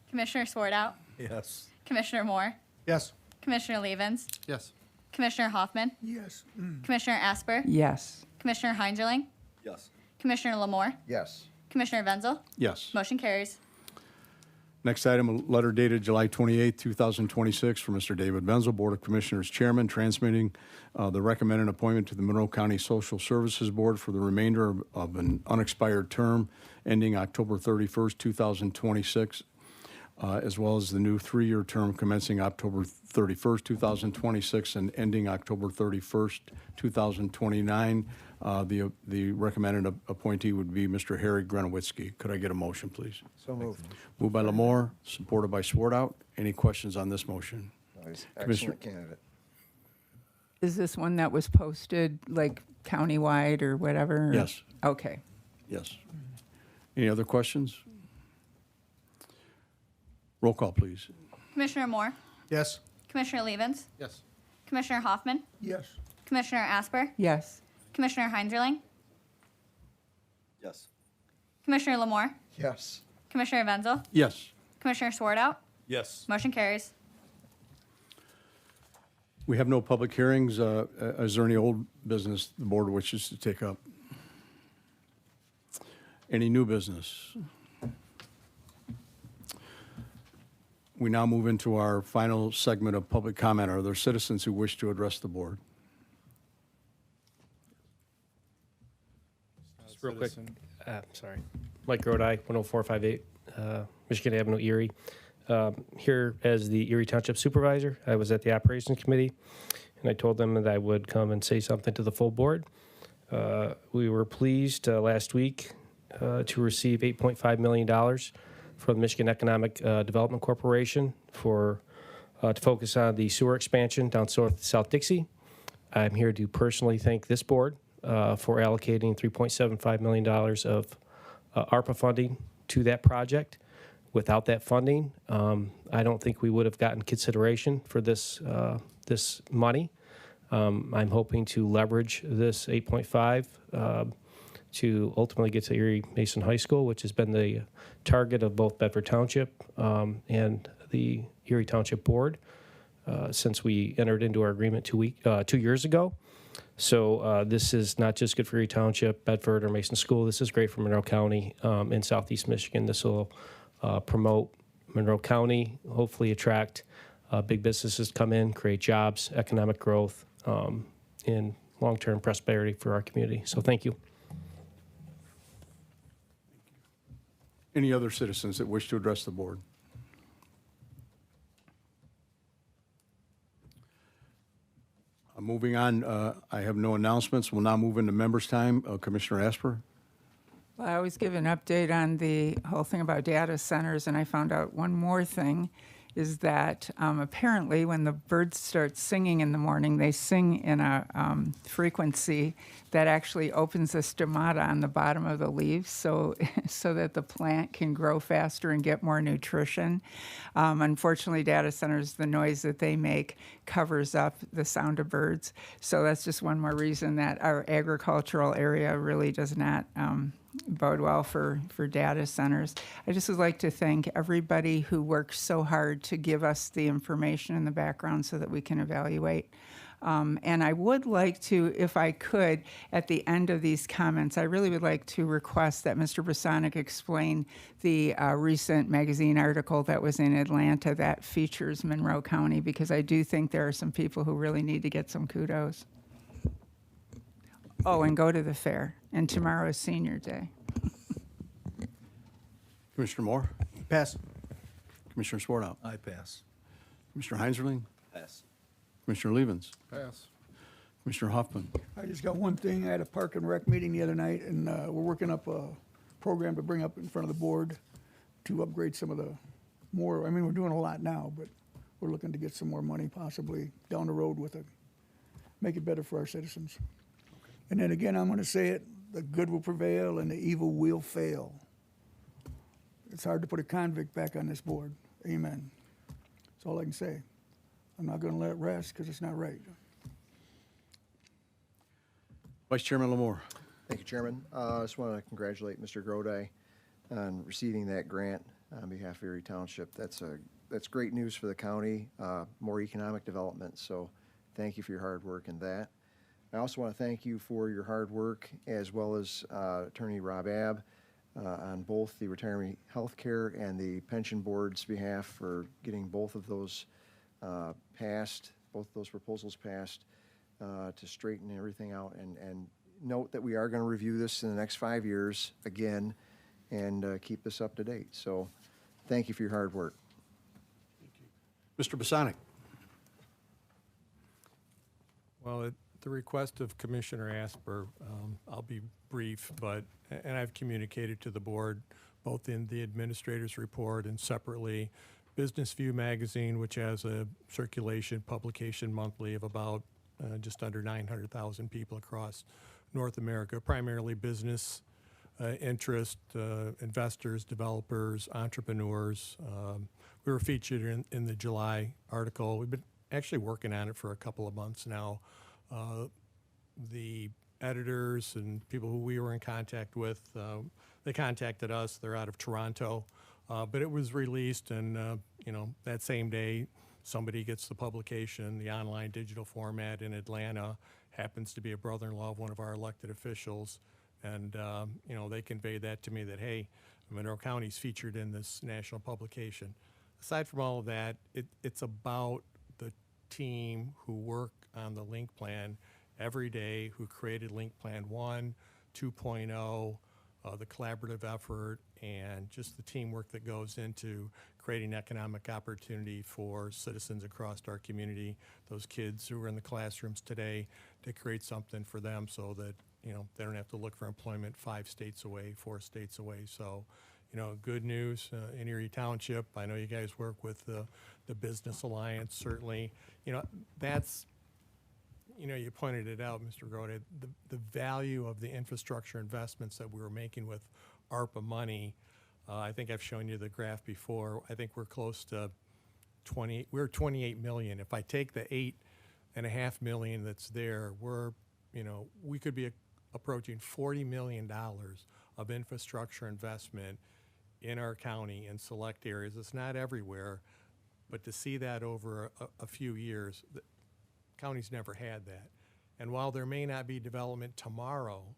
Commissioner Swartout, Yes. Commissioner Moore, Yes. Commissioner Levens, Yes. Commissioner Hoffman, Yes. Commissioner Asper, Yes. Commissioner Heinzerling, Yes. Commissioner Lamore, Yes. Commissioner Wenzel. Yes. Motion carries. Next item, a letter dated July 28, 2026, from Mr. David Benzel, Board of Commissioners Chairman, transmitting the recommended appointment to the Monroe County Social Services Board for the remainder of an unexpired term ending October 31st, 2026, as well as the new three-year term commencing October 31st, 2026, and ending October 31st, 2029. The recommended appointee would be Mr. Harry Grenowitzki. Could I get a motion, please? So moved. Moved by Lamore, supported by Swartout. Any questions on this motion? He's Commissioner- excellent candidate. Is this one that was posted like countywide or whatever? Yes. Okay. Yes. Any other questions? Roll call, please. Commissioner Moore, Yes. Commissioner Levens, Yes. Commissioner Hoffman, Yes. Commissioner Asper, Yes. Commissioner Heinzerling, Yes. Commissioner Lamore, Yes. Commissioner Wenzel, Yes. Commissioner Swartout. Yes. Motion carries. We have no public hearings. Is there any old business the board wishes to take up? Any new business? We now move into our final segment of public comment. Are there citizens who wish to address the board? Just real quick, sorry. Mike Grodi, 10458 Michigan Avenue, Erie. Here as the Erie Township Supervisor, I was at the Operations Committee, and I told them that I would come and say something to the full board. We were pleased last week to receive $8.5 million from the Michigan Economic Development Corporation to focus on the sewer expansion down South Dixie. I'm here to personally thank this board for allocating $3.75 million of ARPA funding to that project. Without that funding, I don't think we would have gotten consideration for this money. I'm hoping to leverage this 8.5 to ultimately get to Erie Mason High School, which has been the target of both Bedford Township and the Erie Township Board since we entered into our agreement 2 years ago. So this is not just good for Erie Township, Bedford, or Mason School. This is great for Monroe County in Southeast Michigan. This will promote Monroe County, hopefully attract big businesses to come in, create jobs, economic growth, and long-term prosperity for our community. So thank you. Any other citizens that wish to address the board? Moving on, I have no announcements. We'll now move into members' time. Commissioner Asper? Well, I always give an update on the whole thing about data centers, and I found out one more thing, is that apparently when the birds start singing in the morning, they sing in a frequency that actually opens the stomata on the bottom of the leaves so that the plant can grow faster and get more nutrition. Unfortunately, data centers, the noise that they make covers up the sound of birds. So that's just one more reason that our agricultural area really does not bode well for data centers. I just would like to thank everybody who works so hard to give us the information in the background so that we can evaluate. And I would like to, if I could, at the end of these comments, I really would like to request that Mr. Brasonic explain the recent magazine article that was in Atlanta that features Monroe County, because I do think there are some people who really need to get some kudos. Oh, and go to the fair. And tomorrow is senior day. Commissioner Moore? Pass. Commissioner Swartout? I pass. Commissioner Heinzerling? Pass. Commissioner Levens? Pass. Commissioner Hoffman? I just got one thing. I had a Park and Rec meeting the other night, and we're working up a program to bring up in front of the board to upgrade some of the more, I mean, we're doing a lot now, but we're looking to get some more money possibly down the road with it, make it better for our citizens. And then again, I'm going to say it, the good will prevail and the evil will fail. It's hard to put a convict back on this board. Amen. That's all I can say. I'm not going to let it rest because it's not right. Vice Chairman Lamore? Thank you, Chairman. I just want to congratulate Mr. Grodi on receiving that grant on behalf of Erie Township. That's great news for the county, more economic development. So thank you for your hard work in that. I also want to thank you for your hard work, as well as Attorney Rob Abb, on both the retiree health care and the pension board's behalf for getting both of those passed, both those proposals passed, to straighten everything out. And note that we are going to review this in the next 5 years again and keep this up to date. So thank you for your hard work. Mr. Bosanic. Well, at the request of Commissioner Asper, I'll be brief, and I've communicated to the board, both in the administrator's report and separately, Business View magazine, which has a circulation publication monthly of about just under 900,000 people across North America, primarily business interest, investors, developers, entrepreneurs. We were featured in the July article. We've been actually working on it for a couple of months now. The editors and people who we were in contact with, they contacted us. They're out of Toronto, but it was released, and that same day, somebody gets the publication. The online digital format in Atlanta happens to be a brother-in-law of one of our elected officials, and they conveyed that to me that, hey, Monroe County's featured in this national publication. Aside from all of that, it's about the team who work on the Link Plan every day, who created Link Plan 1, 2.0, the collaborative effort, and just the teamwork that goes into creating economic opportunity for citizens across our community, those kids who are in the classrooms today, to create something for them so that they don't have to look for employment 5 states away, 4 states away. So good news in Erie Township. I know you guys work with the Business Alliance, certainly. That's, you pointed it out, Mr. Grote, the value of the infrastructure investments that we were making with ARPA money. I think I've shown you the graph before. I think we're close to we're 28 million. If I take the 8.5 million that's there, we could be approaching $40 million of infrastructure investment in our county in select areas. It's not everywhere, but to see that over a few years, the county's never had that. And while there may not be development tomorrow,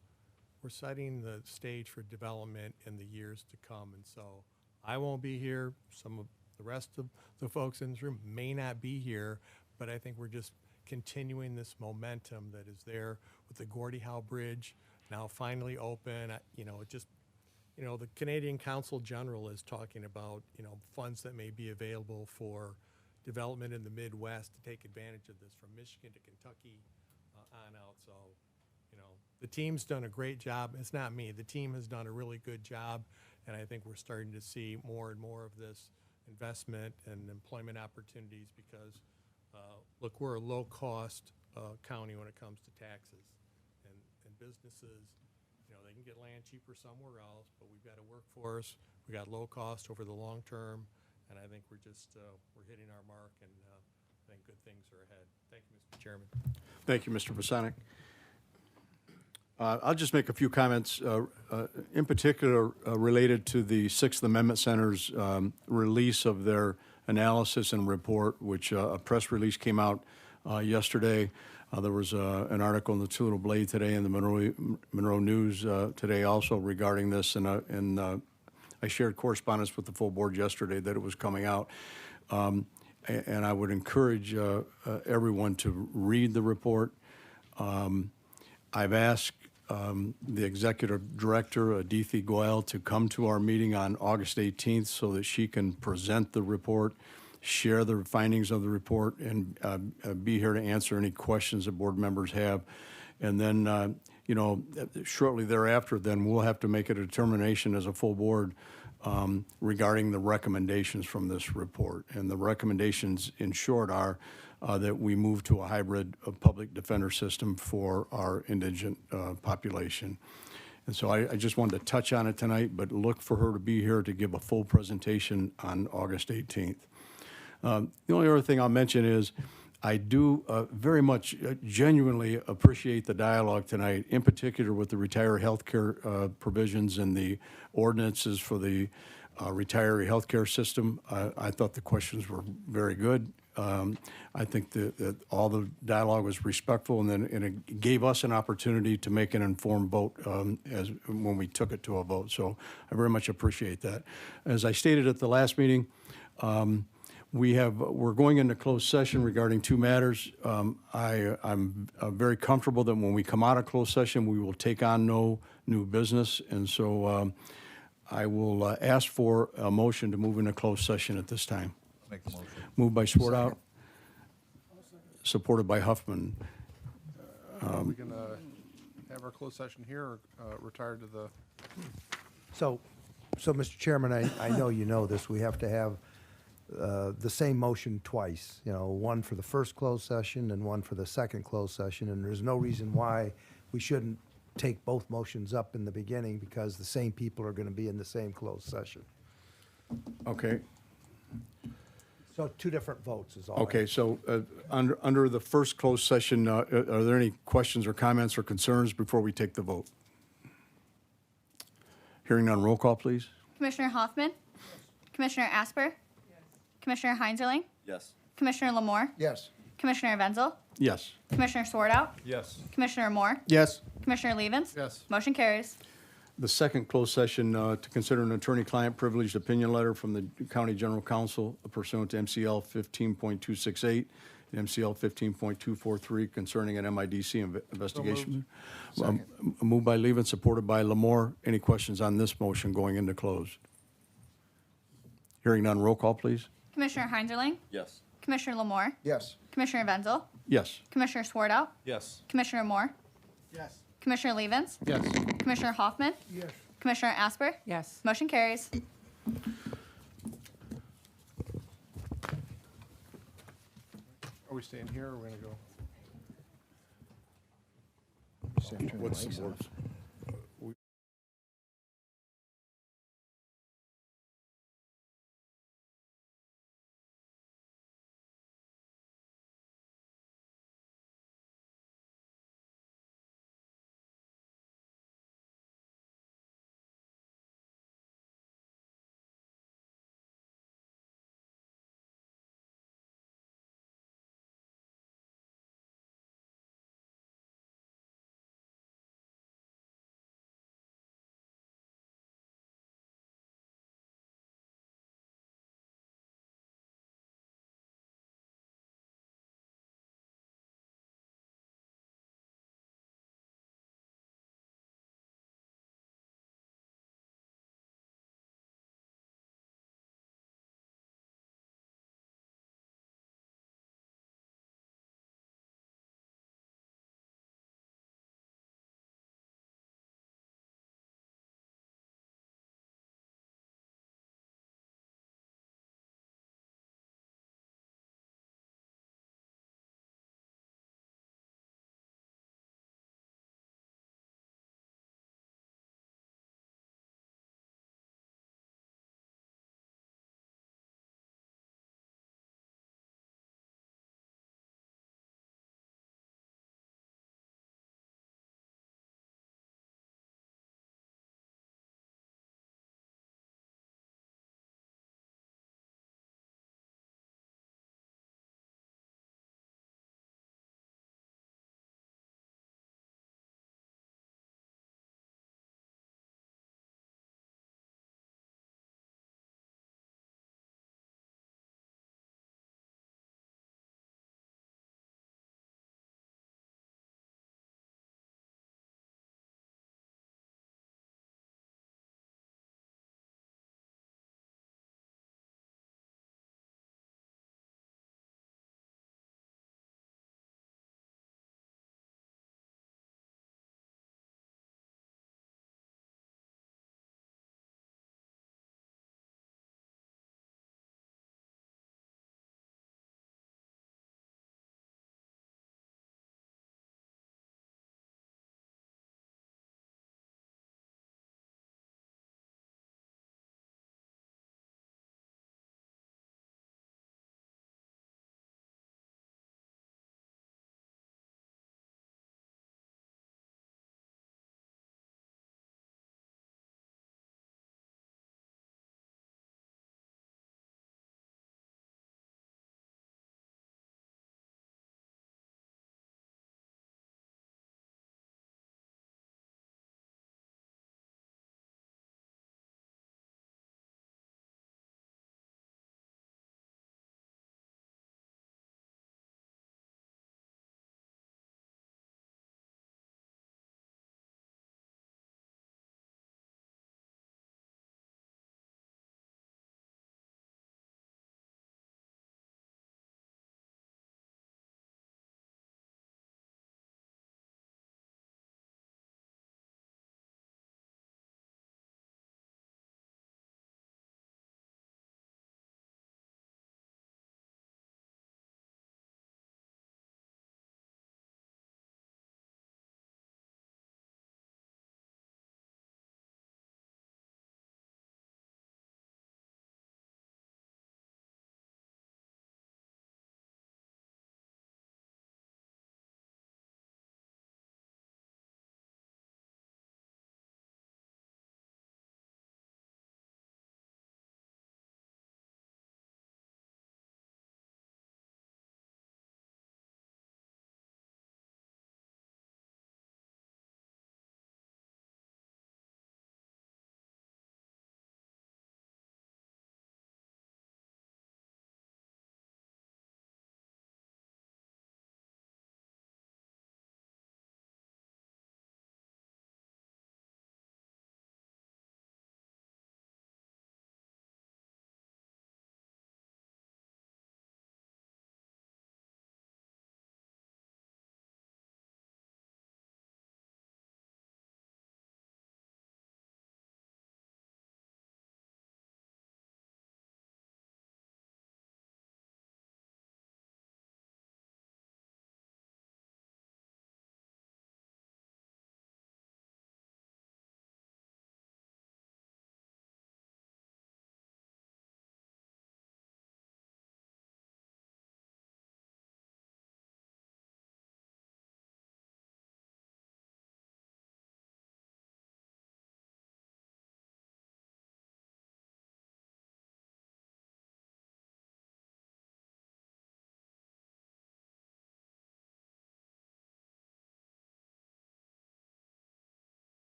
we're setting the stage for development in the years to come. And so I won't be here. Some of the rest of the folks in this room may not be here, but I think we're just continuing this momentum that is there with the Gordie Howe Bridge now finally open. The Canadian Council General is talking about, funds that may be available for development in the Midwest to take advantage of this, from Michigan to Kentucky on out. So, the team's done a great job. It's not me. The team has done a really good job, and I think we're starting to see more and more of this investment and employment opportunities because, look, we're a low-cost county when it comes to taxes. And businesses, they can get land cheaper somewhere else, but we've got a workforce. We got low cost over the long term, and I think we're just we're hitting our mark, and I think good things are ahead. Thank you, Mr. Chairman. Thank you, Mr. Bosanic. I'll just make a few comments, in particular related to the Sixth Amendment Center's release of their analysis and report, which a press release came out yesterday. There was an article in the Toledo Blade today and the Monroe News today also regarding this, and I shared correspondence with the full board yesterday that it was coming out. And I would encourage everyone to read the report. I've asked the executive director, Adithi Goyal, to come to our meeting on August 18th so that she can present the report, share the findings of the report, and be here to answer any questions that board members have. And then, shortly thereafter, then we'll have to make a determination as a full board regarding the recommendations from this report. And the recommendations, in short, are that we move to a hybrid public defender system for our indigent population. And so I just wanted to touch on it tonight, but look for her to be here to give a full presentation on August 18th. The only other thing I'll mention is I do very much genuinely appreciate the dialogue tonight, in particular with the retiree health care provisions and the ordinances for the retiree health care system. I thought the questions were very good. I think that all the dialogue was respectful, and it gave us an opportunity to make an informed vote as when we took it to a vote. So I very much appreciate that. As I stated at the last meeting, we're going into closed session regarding two matters. I'm very comfortable that when we come out of closed session, we will take on no new business, and so I will ask for a motion to move into closed session at this time. Make the motion. Moved by Swartout, supported by Huffman. Are we going to have our closed session here or retire to the? So, Mr. Chairman, I know you know this, we have to have the same motion twice, you know, one for the first closed session and one for the second closed session, and there's no reason why we shouldn't take both motions up in the beginning, because the same people are going to be in the same closed session. Okay. So two different votes is all. Okay, so under the first closed session, are there any questions or comments or concerns before we take the vote? Hearing none, roll call, please. Commissioner Hoffman? Commissioner Asper? Commissioner Heinzerling? Yes. Commissioner Lamore? Yes. Commissioner Wenzel? Yes. Commissioner Swartout? Yes. Commissioner Moore? Yes. Commissioner Levens? Yes. Motion carries. The second closed session to consider an attorney-client privileged opinion letter from the County General Counsel pursuant to MCL 15.268 and MCL 15.243 concerning an MIDC investigation. Moved by Levin, supported by Lamore. Any questions on this motion going into closed? Hearing none, roll call, please. Commissioner Heinzerling? Yes. Commissioner Lamore? Yes. Commissioner Wenzel? Yes. Commissioner Swartout? Yes. Commissioner Moore? Yes. Commissioner Levens? Yes. Commissioner Hoffman? Yes. Commissioner Asper? Yes. Motion carries. Are we staying here or are we going to go? What's the board's?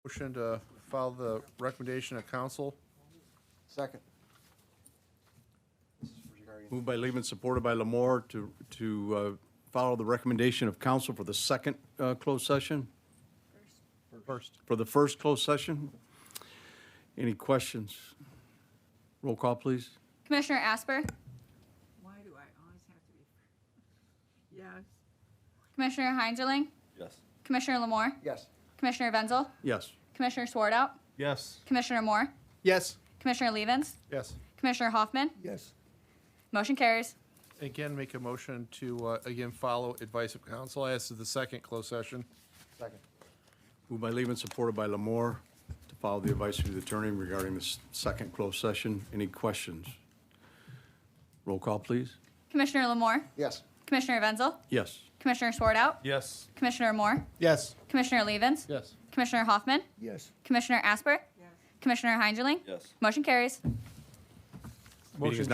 Motion to follow the recommendation of council. Second. Moved by Lehman, supported by Lamore to follow the recommendation of council for the second closed session? First. For the first closed session? Any questions? Roll call, please. Commissioner Asper, Why do I always have to be? Yes. Commissioner Heinzerling, Yes. Commissioner Lamore, Yes. Commissioner Wenzel, Yes. Commissioner Swartout, Yes. Commissioner Moore, Yes. Commissioner Levens, Yes. Commissioner Hoffman. Yes. Motion carries. Again, make a motion to, again, follow advice of council as to the second closed session. Second. Moved by Lehman, supported by Lamore to follow the advice of the attorney regarding this second closed session. Any questions? Roll call, please. Commissioner Lamore, Yes. Commissioner Wenzel, Yes. Commissioner Swartout, Yes. Commissioner Moore, Yes. Commissioner Levens, Yes. Commissioner Hoffman, Yes. Commissioner Asper, Commissioner Heinzerling. Yes. Motion carries. Motion to